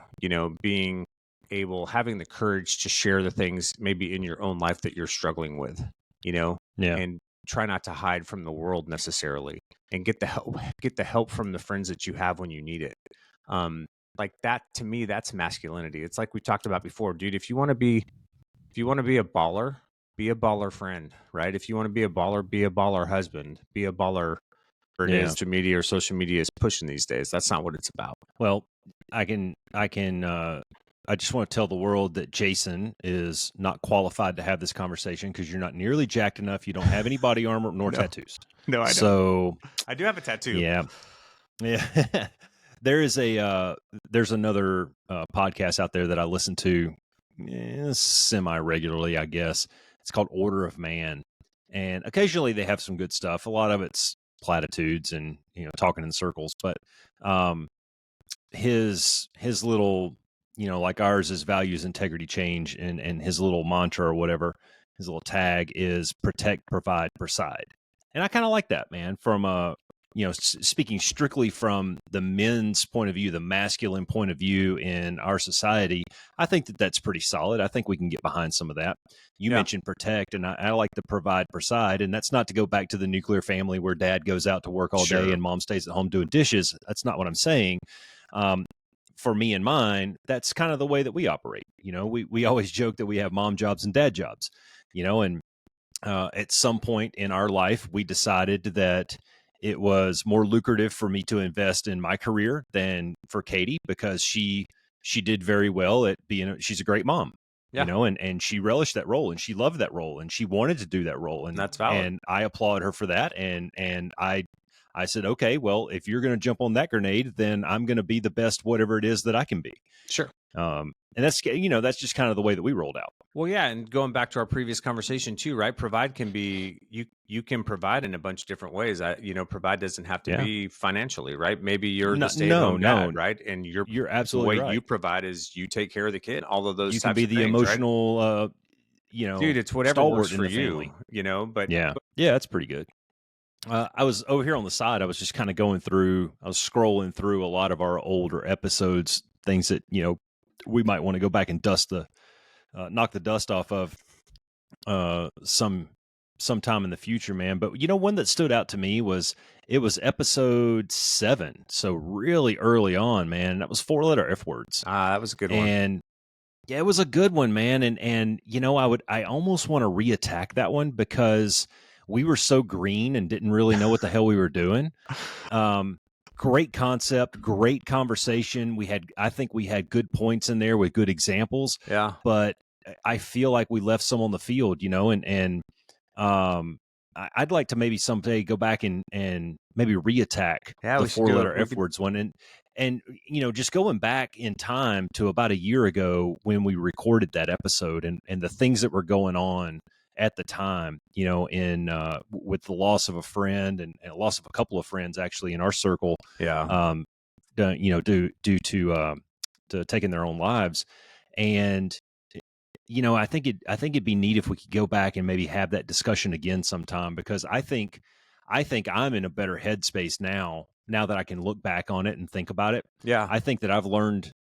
Being having the courage to share the things maybe in your own life that you're struggling with. Yeah. And try not to hide from the world necessarily, and get the help from the friends that you have when you need it. Like that, to me, that's masculinity. It's like we talked about before, dude. If you want to be a baller, be a baller friend, right? If you want to be a baller husband, be a baller. It Yeah. is social media is pushing these days. That's not what it's about. Well, I just want to tell the world that Jason is not qualified to have this conversation because you're not nearly jacked enough. You don't have any body armor nor tattoos. No, I don't. So I do have a tattoo. yeah. There's another podcast out there that I listen to semi regularly, I guess. It's called Order of Man, and occasionally they have some good stuff. A lot of it's platitudes and talking in circles, but his little, like ours is values, integrity, change, and his little mantra or whatever, his little tag is protect, provide, preside. And I kind of like that, man, from speaking strictly from the men's point of view, the masculine point of view in our society. I think that that's pretty solid. I think we can get behind some of that. You mentioned protect, and I like the provide, preside, and that's not to go back to the nuclear family where dad goes out to work all day and mom stays at home doing dishes. That's not what I'm saying. For me and mine, that's kind of the way that we operate. We always joke that we have mom jobs and dad jobs, and at some point in our life, we decided that it was more lucrative for me to invest in my career than for Katie, because she did very well at she's a great mom, and she relished that role and she loved that role and she wanted to do that role. And that's valid. And I applaud her for that. And I said, okay, well, if you're going to jump on that grenade, then I'm going to be the best, whatever it is that I can be. Sure. And that's just kind of the way that we rolled out. Well, yeah. And going back to our previous conversation too, right? Provide can be, you can provide in a bunch of different ways. Provide doesn't have to be financially, right? Maybe you're the stay-at-home dad, right? And you're absolutely the way right. you provide is you take care of the kid, all of those you types can be of the things, emotional, right? Dude, it's whatever works for you, but yeah, that's pretty good. I was over here on the side. I was just kind of I was scrolling through a lot of our older episodes, things that, we might want to go back and knock the dust off of sometime in the future, man. But one that stood out to me was episode 7. So really early on, man. That was 4-letter F words. That was a good one. And yeah, it was a good one, man. And I almost want to reattack that one because we were so green and didn't really know what the hell we were doing. Great concept, great conversation. I think we had good points in there with good examples. Yeah. But I feel like we left some on the field, and I'd like to maybe someday go back and maybe reattack the 4-letter F words one. And just going back in time to about a year ago when we recorded that episode and the things that were going on at the time, with the loss of a friend and loss of a couple of friends actually in our circle, due to taking their own lives. And, I think it'd be neat if we could go back and maybe have that discussion again sometime, because I think I'm in a better headspace now that I can look back on it and think about it. Yeah. I think that I've learned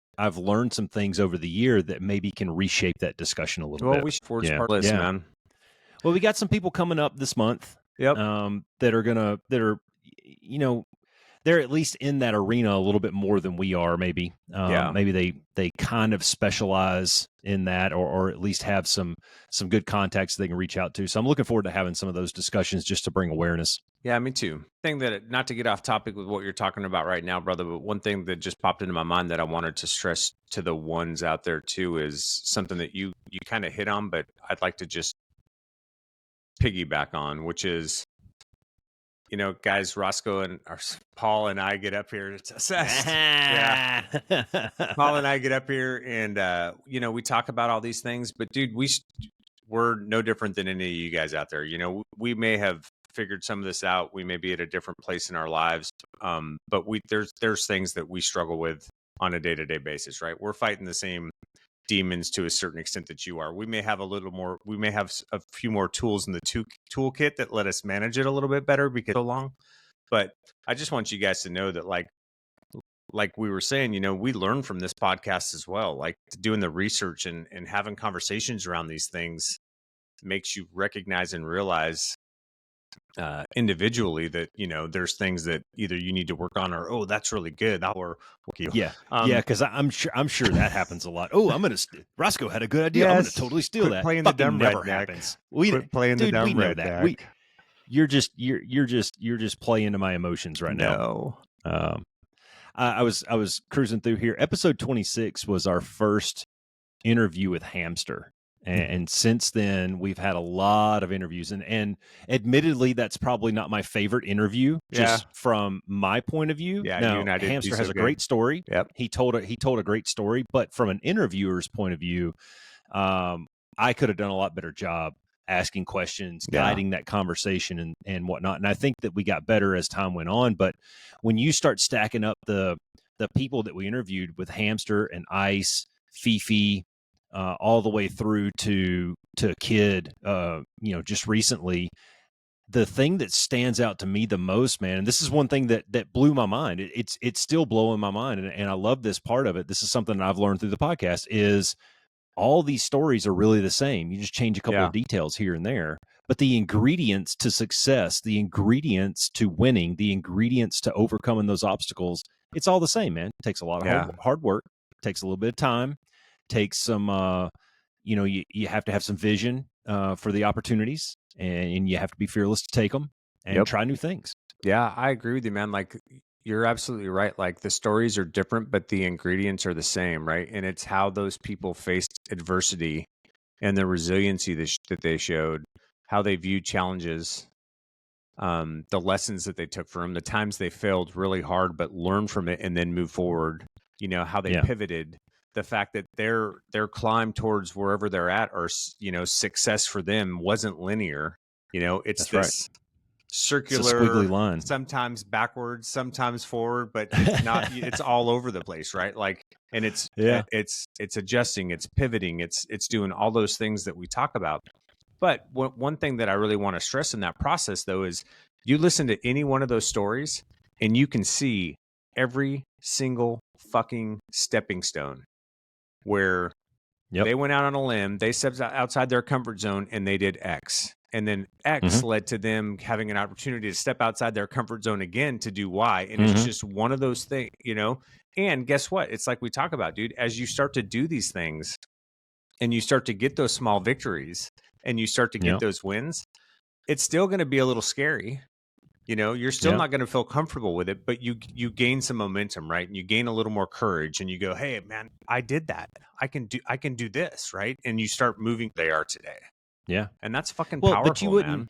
some things over the year that maybe can reshape that discussion a little bit. Well, we should forge part list, man. Well, we got some people coming up this month. Yep. That are they're at least in that arena a little bit more than we are. Maybe, maybe they kind of specialize in that, or at least have some good contacts they can reach out to. So I'm looking forward to having some of those discussions just to bring awareness. Yeah, me too. Thing that, not to get off topic with what you're talking about right now, brother, but one thing that just popped into my mind that I wanted to stress to the ones out there too is something that you kind of hit on, but I'd like to just piggyback on, which is, guys, Roscoe and Paul and I get up here. It's assessed. Yeah. Paul and I get up here and, we talk about all these things, but dude, we're no different than any of you guys out there. We may have figured some of this out. We may be at a different place in our lives, but there's things that we struggle with on a day-to-day basis, right? We're fighting the same demons to a certain extent that you are. We may have a few more tools in the toolkit that let us manage it a little bit better because so long. But I just want you guys to know that, like we were saying, we learn from this podcast as well. Like doing the research and having conversations around these things makes you recognize and realize individually that there's things that either you need to work on or that's really good or yeah because I'm sure that happens a lot. Roscoe had a good idea. I'm gonna totally steal that. Playing Fucking the dumb never redneck. happens. Quit playing the dumb we know redneck. that. You're just playing to my emotions right now. I was cruising through here. Episode 26 was our first interview with Hamster. And since then, we've had a lot of interviews. And admittedly, that's probably not my favorite interview, just from my point of view. Yeah, now, you and I did Hamster has a great story. Yep. He told a great story. But from an interviewer's point of view, I could have done a lot better job asking questions, guiding that conversation and whatnot. And I think that we got better as time went on. But when you start stacking up the people that we interviewed with Hamster and Ice, Fifi, all the way through to Kid, just recently, the thing that stands out to me the most, man, and this is one thing that blew my mind. It's still blowing my mind. And I love this part of it. This is something that I've learned through the podcast is all these stories are really the same. You just change a couple of details here and there, but the ingredients to success, the ingredients to winning, the ingredients to overcoming those obstacles, it's all the same, man. It takes a lot of hard work, takes a little bit of time, takes some, you have to have some vision for the opportunities, and you have to be fearless to take them and try new things. Yeah, I agree with you, man. Like, you're absolutely right. Like, the stories are different, but the ingredients are the same, right? And it's how those people faced adversity and the resiliency that they showed, how they viewed challenges, the lessons that they took from them, the times they failed really hard, but learned from it and then move forward. How they pivoted, the fact that their climb towards wherever they're at or, success for them wasn't linear. It's this circular, it's a squiggly line, sometimes backwards, sometimes forward, but it's not, it's all over the place. Right. Like, and it's adjusting, it's pivoting, it's doing all those things that we talk about. But one thing that I really want to stress in that process, though, is you listen to any one of those stories and you can see every single fucking stepping stone where they went out on a limb, they stepped outside their comfort zone and they did X. And then X led to them having an opportunity to step outside their comfort zone again to do Y. And it's just one of those things, And guess what? It's like we talk about, dude, as you start to do these things and you start to get those small victories and you start to get those wins, it's still going to be a little scary. You're still not going to feel comfortable with it, but you gain some momentum, right? And you gain a little more courage and you go, hey, man, I did that. I can do this, right? And you start moving they are today. Yeah. And that's fucking powerful, but you wouldn't, man.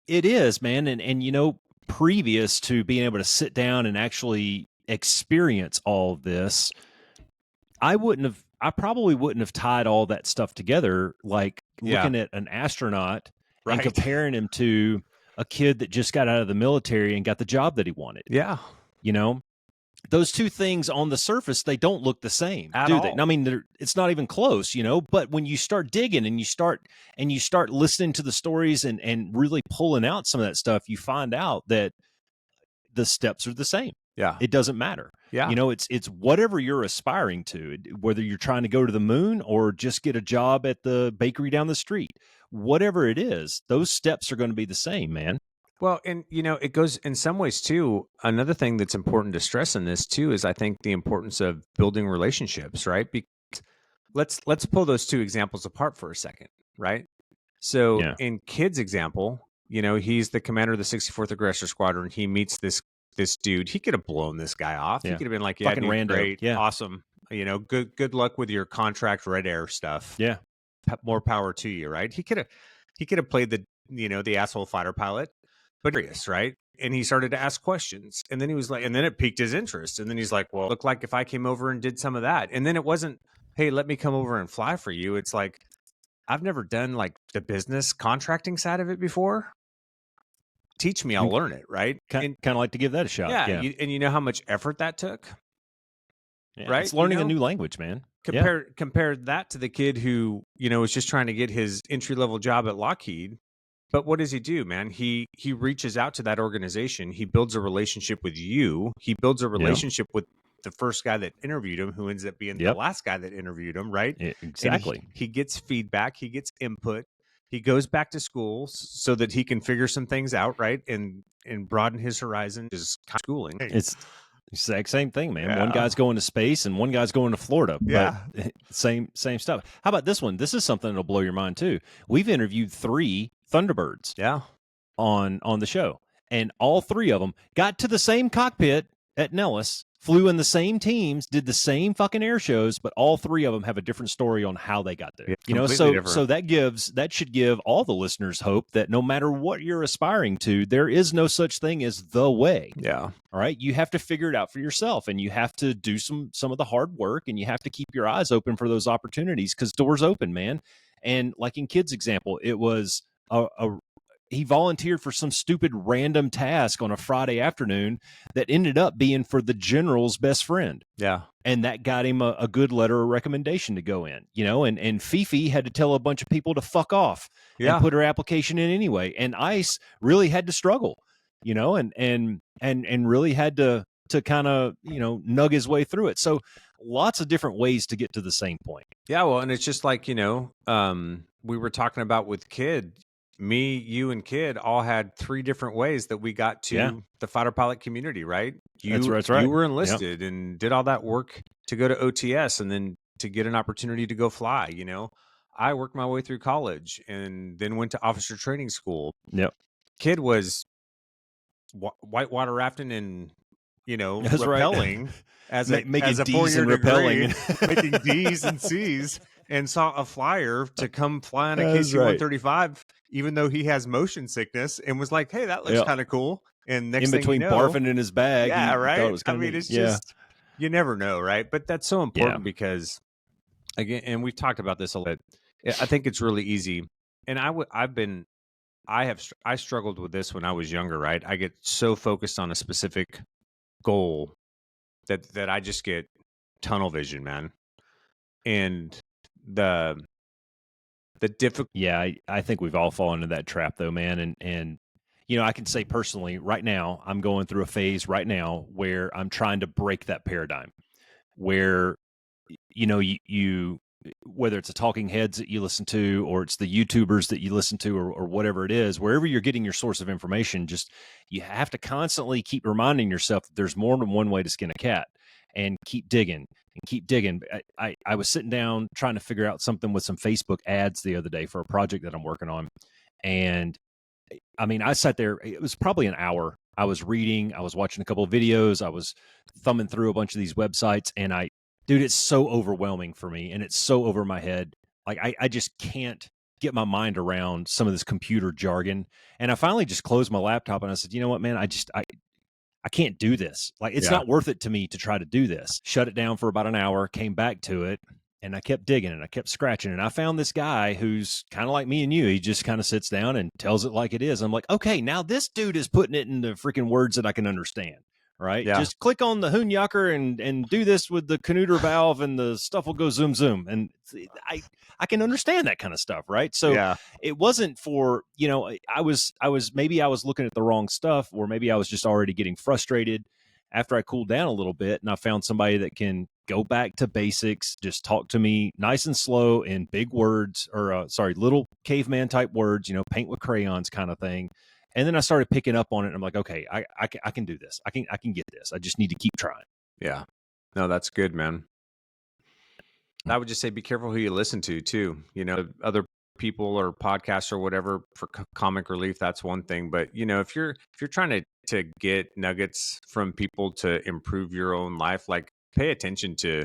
It is, man. And previous to being able to sit down and actually experience all of this, I probably wouldn't have tied all that stuff together, like looking at an astronaut and comparing him to a kid that just got out of the military and got the job that he wanted. Yeah. Those two things on the surface, they don't look the same, do they? I mean, it's not even close, but when you start digging and you start listening to the stories and really pulling out some of that stuff, you find out that the steps are the same. Yeah. It doesn't matter. Yeah. It's whatever you're aspiring to, whether you're trying to go to the moon or just get a job at the bakery down the street, whatever it is, those steps are going to be the same, man. Well, and it goes in some ways too. Another thing that's important to stress in this too is I think the importance of building relationships, right? Because let's pull those two examples apart for a second, right? So in Kid's example, he's the commander of the 64th Aggressor Squadron. He meets this dude. He could have blown this guy off. He could have been like, "Yeah, dude, rando. Great, awesome. Good luck with your contract Red Air stuff. Yeah, more power to you, right?" He could have played the asshole fighter pilot. But curious, right? And he started to ask questions. And then he was like, and then it piqued his interest. And then he's like, well, look like if I came over and did some of that. And then it wasn't, hey, let me come over and fly for you. It's like, I've never done like the business contracting side of it before. teach me, I'll learn it, right? Kind of like to give that a shot. Yeah, Yeah. and you know how much effort that took, Yeah, right? it's learning a new language, man. Compare that to the kid who, was just trying to get his entry-level job at Lockheed. But what does he do, man? He reaches out to that organization. He builds a relationship with you. He builds a relationship with the first guy that interviewed him, who ends up being the last guy that interviewed him, right? Exactly. And he gets feedback. He gets input. He goes back to school so that he can figure some things out, right? And broaden his horizon. Is schooling. It's the exact same thing, man. Yeah. One guy's going to space and one guy's going to Florida. Yeah. But same stuff. How about this one? This is something that'll blow your mind too. We've interviewed 3 Thunderbirds on the show, and all 3 of them got to the same cockpit at Nellis, flew in the same teams, did the same fucking air shows, but all 3 of them have a different story on how they got there. So that should give all the listeners hope that no matter what you're aspiring to, there is no such thing as the way. Yeah. All right. You have to figure it out for yourself, and you have to do some of the hard work, and you have to keep your eyes open for those opportunities, because doors open, man. And like in Kid's example, it was he volunteered for some stupid random task on a Friday afternoon that ended up being for the general's best friend. Yeah. And that got him a good letter of recommendation to go in, and Fifi had to tell a bunch of people to fuck off and put her application in anyway. And Ice really had to struggle, and really had to kind of, nug his way through it. So lots of different ways to get to the same point. Yeah. Well, and it's just like, we were talking about with Kid. Me, you, and Kid all had 3 different ways that we got to the fighter pilot community, right? That's right. You were enlisted and did all that work to go to OTS and then to get an opportunity to go fly, I worked my way through college and then went to officer training school. Yep. Kid was whitewater rafting and, That's rappelling right. as a 4-year degree, making D's and C's. And saw a flyer to come fly on a KC-135, even though he has motion sickness, and was like, "Hey, that looks kind of cool." And next in between thing you know, barfing in his bag, right? It was it's just you never know, right? But that's so important because, again, and we've talked about this a lot. I think it's really easy, and I struggled with this when I was younger, right? I get so focused on a specific goal that I just get tunnel vision, man, and the difficult. Yeah, I think we've all fallen into that trap though, man. And I can say personally, right now, I'm going through a phase right now where I'm trying to break that paradigm where, you whether it's the talking heads that you listen to, or it's the YouTubers that you listen to, or whatever it is, wherever you're getting your source of information, just, you have to constantly keep reminding yourself that there's more than one way to skin a cat, and keep digging. I was sitting down trying to figure out something with some Facebook ads the other day for a project that I'm working on. And I mean, I sat there, it was probably an hour. I was reading, I was watching a couple of videos, I was thumbing through a bunch of these websites, and dude, it's so overwhelming for me, and it's so over my head. Like I just can't get my mind around some of this computer jargon. And I finally just closed my laptop and I said, you know what, man, I can't do this. Like, it's not worth it to me to try to do this. Shut it down for about an hour, came back to it, and I kept digging and I kept scratching. And I found this guy who's kind of like me and you. He just kind of sits down and tells it like it is. I'm like, okay, now this dude is putting it into freaking words that I can understand. Right? Yeah. Just click on the Hoonyaker and do this with the Canuter valve, and the stuff will go zoom zoom. And I can understand that kind of stuff, right? So it wasn't for, I was looking at the wrong stuff, or maybe I was just already getting frustrated after I cooled down a little bit, and I found somebody that can go back to basics, just talk to me nice and slow in big words, or little caveman type words, paint with crayons kind of thing. And then I started picking up on it, and I'm like, okay, I can do this. I can get this. I just need to keep trying. Yeah. No, that's good, man. I would just say be careful who you listen to too. Other people or podcasts or whatever for comic relief, that's one thing. But if you're trying to get nuggets from people to improve your own life, like, pay attention to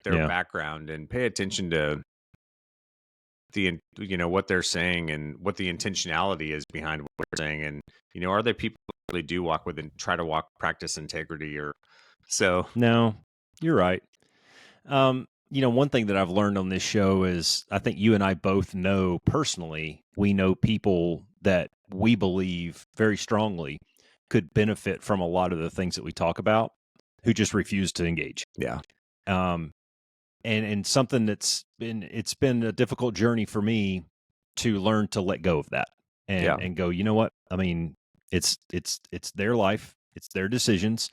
their background and pay attention to what they're saying and what the intentionality is behind what they're saying. And, are there people who really do practice integrity, or so? No, you're right. One thing that I've learned on this show is, I think you and I both know personally, we know people that we believe very strongly could benefit from a lot of the things that we talk about, who just refuse to engage. Yeah. Um, and something it's been a difficult journey for me to learn to let go of that and go, you know what? I mean, it's their life, it's their decisions.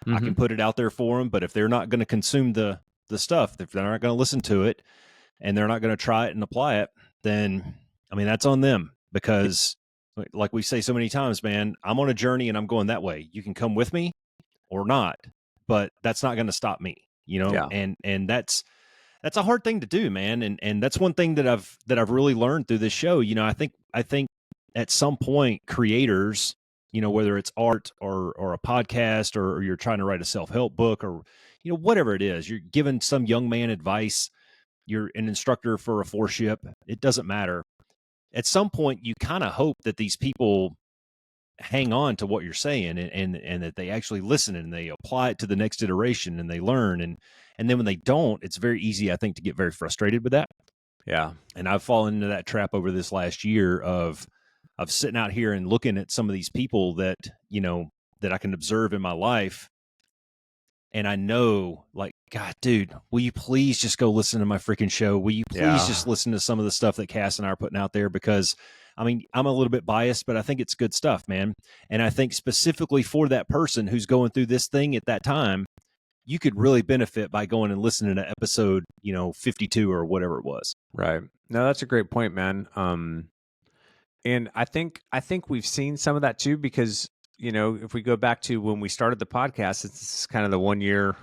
I can put it out there for them, but if they're not going to consume the stuff, if they're not going to listen to it and they're not going to try it and apply it, then I mean, that's on them, because like we say so many times, man, I'm on a journey and I'm going that way. You can come with me or not, but that's not going to stop me, Yeah. and that's a hard thing to do, man. And that's one thing that I've really learned through this show. I think at some point creators, whether it's art or a podcast, or you're trying to write a self-help book, or, whatever it is, you're giving some young man advice, you're an instructor for a 4-ship, it doesn't matter. At some point you kind of hope that these people hang on to what you're saying, and that they actually listen and they apply it to the next iteration and they learn. And then when they don't, it's very easy, I think, to get very frustrated with that. Yeah. And I've fallen into that trap over this last year of sitting out here and looking at some of these people that, that I can observe in my life. And I know, like, God, dude, will you please just go listen to my freaking show? Will you please just listen to some of the stuff that Cass and I are putting out there? Because, I mean, I'm a little bit biased, but I think it's good stuff, man. And I think specifically for that person who's going through this thing at that time, you could really benefit by going and listening to episode, 52 or whatever it was. Right. No, that's a great point, man. And I think we've seen some of that too, because, if we go back to when we started the podcast, it's kind of the 1 year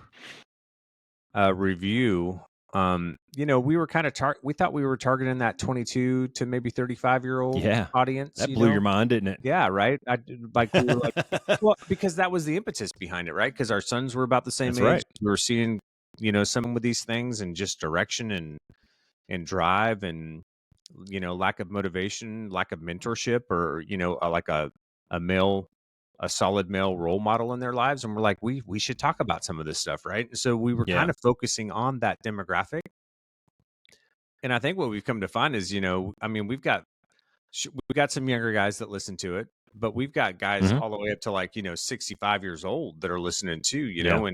review. We were kind of we thought we were targeting that 22 to maybe 35-year-old audience. That blew your mind, didn't it? Yeah, right. We were like, well, because that was the impetus behind it, right? Because our sons were about the same age. Right. We were seeing, some of these things, and just direction and drive, and lack of motivation, lack of mentorship, or like a solid male role model in their lives. And we're like, we should talk about some of this stuff, right? So we were kind of focusing on that demographic. And I think what we've come to find is, we've got some younger guys that listen to it, but we've got guys all the way up to, like, 65 years old that are listening too, know.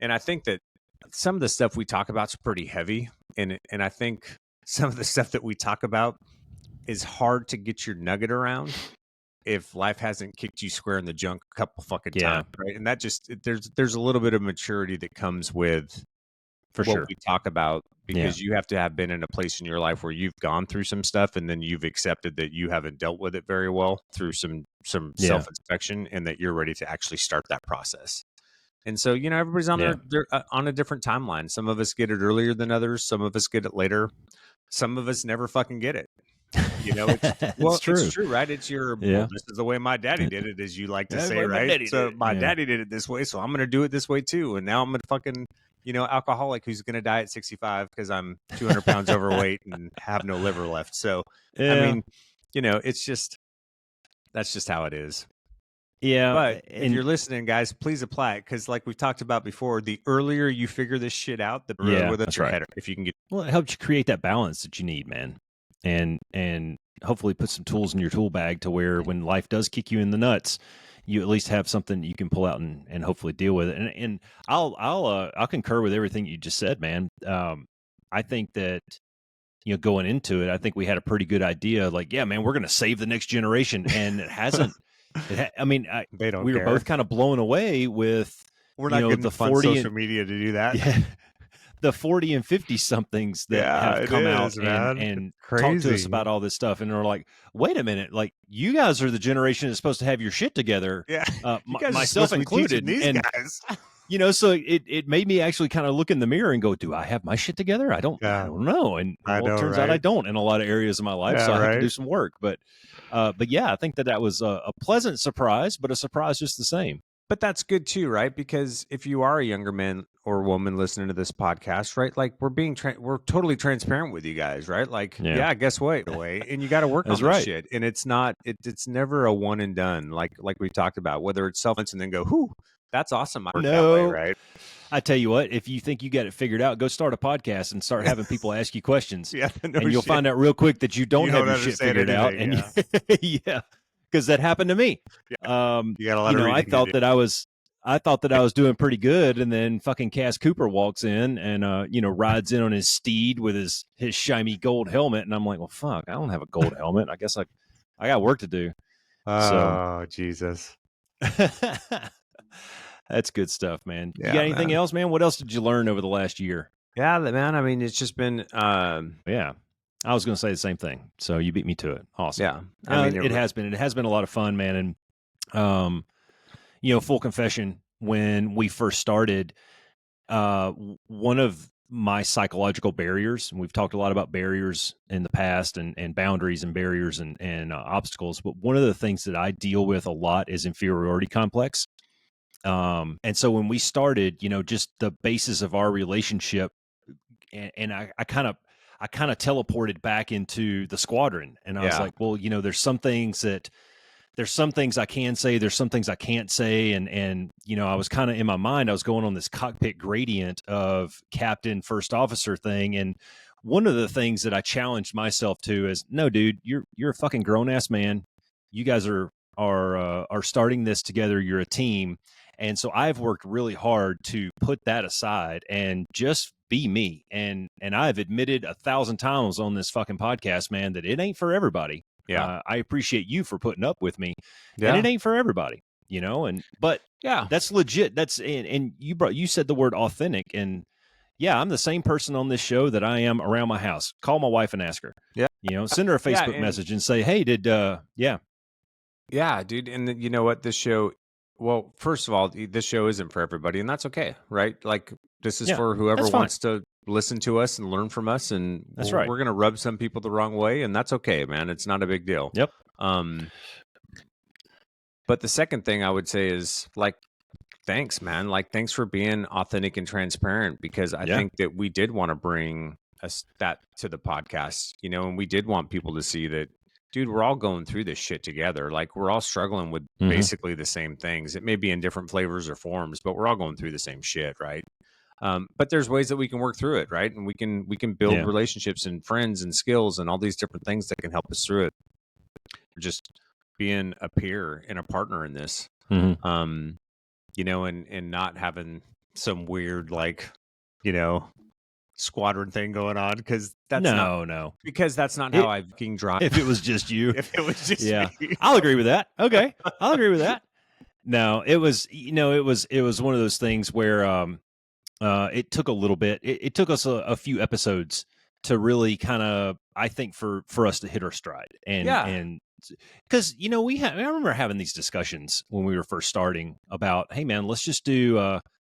And I think that some of the stuff we talk about is pretty heavy, and I think some of the stuff that we talk about is hard to get your nugget around if life hasn't kicked you square in the junk a couple fucking times, right? And that just, there's a little bit of maturity that comes with what we talk about, because you have to have been in a place in your life where you've gone through some stuff, and then you've accepted that you haven't dealt with it very well through some self-inspection, and that you're ready to actually start that process. And so, everybody's on their on a different timeline. Some of us get it earlier than others. Some of us get it later. Some of us never fucking get it. It's true. It's true, right? It's well, this is the way my daddy did it, as you like to say, right? So my daddy did it this way, so I'm going to do it this way too. And now I'm a fucking, alcoholic who's going to die at 65 because I'm 200 pounds overweight and have no liver left. So, I mean, it's just, that's just how it is. Yeah. But if you're listening, guys, please apply it, because, like we've talked about before, the earlier you figure this shit out, the better with your head. If you can get, well, it helps you create that balance that you need, man. And hopefully put some tools in your tool bag to where when life does kick you in the nuts, you at least have something you can pull out and hopefully deal with it. And I'll concur with everything you just said, man. I think that, going into it, I think we had a pretty good idea. Like, yeah, man, we're going to save the next generation, and it hasn't. They don't. We were both kind of blown away with. We're not getting the fun social media to do that. Yeah. The 40 and 50 somethings that have come out and talk to us about all this stuff. And they're like, wait a minute, like, you guys are the generation that's supposed to have your shit together. Yeah. Myself included. These guys. So it made me actually kind of look in the mirror and go, do I have my shit together? I don't know. And it turns out I don't in a lot of areas of my life. So I have to do some work. But yeah, I think that was a pleasant surprise, but a surprise just the same. But that's good too, right? Because if you are a younger man or woman listening to this podcast, right? Like, we're totally transparent with you guys, right? Like, guess what? And you got to work on this shit. And it's never a one and done. Like we talked about, whether it's self-defense and then go, whoo, that's awesome. I worked that way, right? I tell you what, if you think you got it figured out, go start a podcast and start having people ask you questions. And you'll find out real quick that you don't have your shit figured out. And because that happened to me. You got a lot of I reading to thought do. that I was doing pretty good, and then fucking Cass Cooper walks in and rides in on his steed with his shiny gold helmet, and I'm like, well, fuck, I don't have a gold helmet. I guess I got work to do. So Oh, Jesus. that's good stuff, man. You Yeah, got anything man. else, man? What else did you learn over the last year? Yeah, man. I mean, it's just been, Yeah, I was going to say the same thing. So you beat me to it. Awesome. yeah. I mean, it has been a lot of fun, man. And full confession, when we first started, one of my psychological barriers, and we've talked a lot about barriers in the past and boundaries and barriers and obstacles, but one of the things that I deal with a lot is inferiority complex. And so when we started, just the basis of our relationship, and I kind of teleported back into the squadron, and I was like, well, there's some things I can say, there's some things I can't say, and I was kind of in my mind, I was going on this cockpit gradient of captain, first officer thing, and one of the things that I challenged myself to is, no, dude, you're a fucking grown ass man. You guys are starting this together. You're a team. And so I've worked really hard to put that aside and just be me. And I've admitted 1,000 times on this fucking podcast, man, that it ain't for everybody. yeah. I appreciate you for putting up with me, Yeah. and it ain't for everybody, but Yeah. that's legit. That's, and you said the word authentic, and yeah, I'm the same person on this show that I am around my house. Call my wife and ask her, send her a Facebook message and say, hey, Yeah, dude. And you know what? This show, well, first of all, this show isn't for everybody, and that's okay, right? Like, this is for whoever wants to listen to us and learn from us, and that's right. We're going to rub some people the wrong way, and that's okay, man. It's not a big deal. Yep. But the second thing I would say is, like, thanks, man. Like, thanks for being authentic and transparent, because I think that we did want to bring that to the podcast, and we did want people to see that, dude, we're all going through this shit together. Like, we're all struggling with basically the same things. It may be in different flavors or forms, but we're all going through the same shit, right? But there's ways that we can work through it, right? And we can build relationships and friends and skills and all these different things that can help us through it. Just being a peer and a partner in this, and not having some weird, like, squadron thing going on, because that's not how I fucking drive. If it was just you, if it was just me. I'll agree with that. Okay, I'll agree with that. No, it was one of those things where it took a little bit. It took us a few episodes to really kind of, I think, for us to hit our stride, and because I remember having these discussions when we were first starting about, hey man, let's just do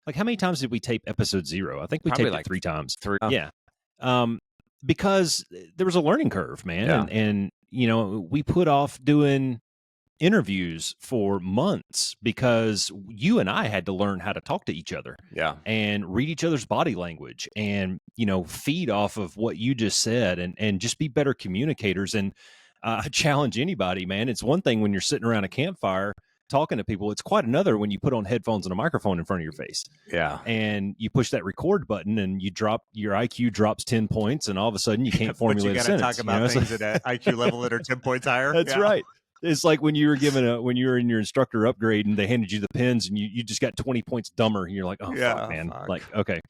like, how many times did we tape episode 0? I think we taped it 3 times. 3. Yeah. Because there was a learning curve, man. And we put off doing interviews for months because you and I had to learn how to talk to each other. Yeah. And read each other's body language and, feed off of what you just said and just be better communicators. And I challenge anybody, man. It's one thing when you're sitting around a campfire talking to people. It's quite another when you put on headphones and a microphone in front of your face. Yeah. And you push that record button and your IQ drops 10 points and all of a sudden you can't formulate a sentence. But you got to talk about things at an IQ level that are 10 points higher. That's right. It's like when you were when you were in your instructor upgrade and they handed you the pens and you just got 20 points dumber and you're like, oh fuck, man. Fuck. Like, okay.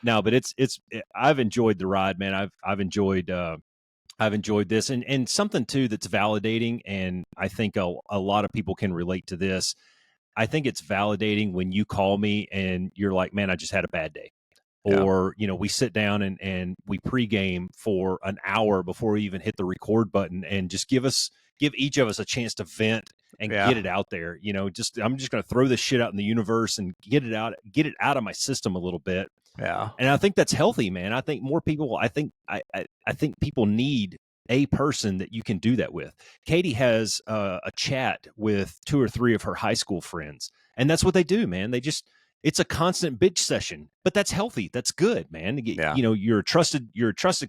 No, but I've enjoyed the ride, man. I've enjoyed this, and something too that's validating, and I think a lot of people can relate to this. I think it's validating when you call me and you're like, man, I just had a bad day. Or, we sit down and we pregame for an hour before we even hit the record button and just give each of us a chance to vent and get it out there. I'm just going to throw this shit out in the universe and get it out of my system a little bit. Yeah. And I think that's healthy, man. I think more people, I think people need a person that you can do that with. Katie has a chat with 2 or 3 of her high school friends, and that's what they do, man. It's a constant bitch session, but that's healthy. That's good, man. You're a trusted,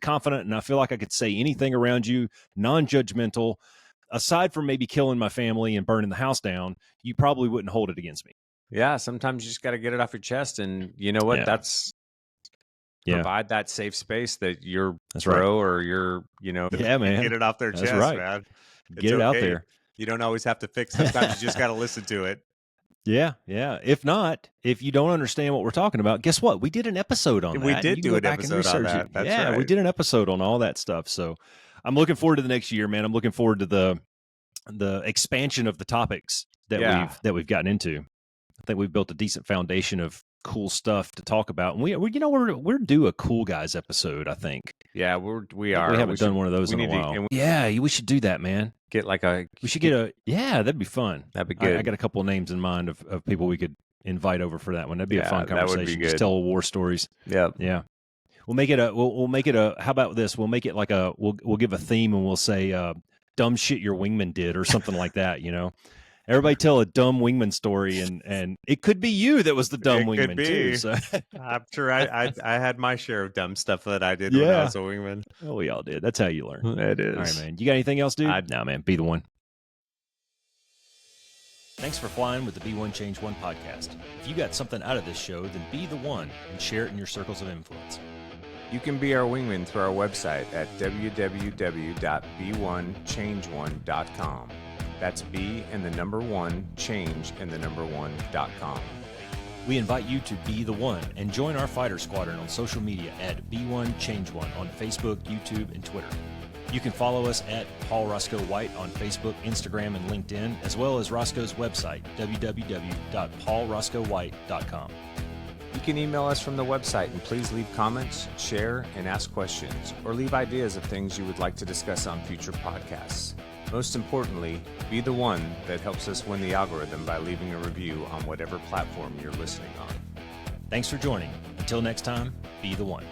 confident, and I feel like I could say anything around you, non-judgmental. Aside from maybe killing my family and burning the house down, you probably wouldn't hold it against me. Yeah, sometimes you just got to get it off your chest, and you know what? Yeah. That's provide that safe space that you're That's pro right. or you're, man. Get it off their That's chest, right. man. Get it out there. You don't always have to fix. Sometimes you just got to listen to it. Yeah. If not, if you don't understand what we're talking about, guess what? We did an episode on that. We did you can do go an back and episode on research that. it. That's Yeah, we right. did an episode on all that stuff. So I'm looking forward to the next year, man. I'm looking forward to the expansion of the topics that we've gotten into. I think we've built a decent foundation of cool stuff to talk about. And we're due a cool guys episode, I think. Yeah, we are. We haven't done one of those in a while. We should do that, man. Get like a. We should get a. Yeah, that'd be fun. That'd be good. I got a couple of names in mind of people we could invite over for that one. That'd be a fun conversation. That would be good. Just tell war stories. Yep. Yeah. We'll make it a. How about this? We'll make it like a. We'll give a theme and we'll say dumb shit your wingman did or something like that. Everybody tell a dumb wingman story, and it could be you that was the dumb wingman too. So. I'm sure I had my share of dumb stuff that I did when I was a wingman. Oh, we all did. That's how you learn. It is. All right, man. You got anything else, dude? No, man. Be the one. Thanks for flying with the Be One Change One podcast. If you got something out of this show, then be the one and share it in your circles of influence. You can be our wingman through our website at www.be1change1.com. That's B and the number 1, change and the number 1.com. We invite you to be the one and join our fighter squadron on social media at Be1Change1 on Facebook, YouTube, and Twitter. You can follow us at Paul Roscoe White on Facebook, Instagram, and LinkedIn, as well as Roscoe's website, www.paulroscoewhite.com. You can email us from the website and please leave comments, share, and ask questions, or leave ideas of things you would like to discuss on future podcasts. Most importantly, be the one that helps us win the algorithm by leaving a review on whatever platform you're listening on. Thanks for joining. Until next time, be the one.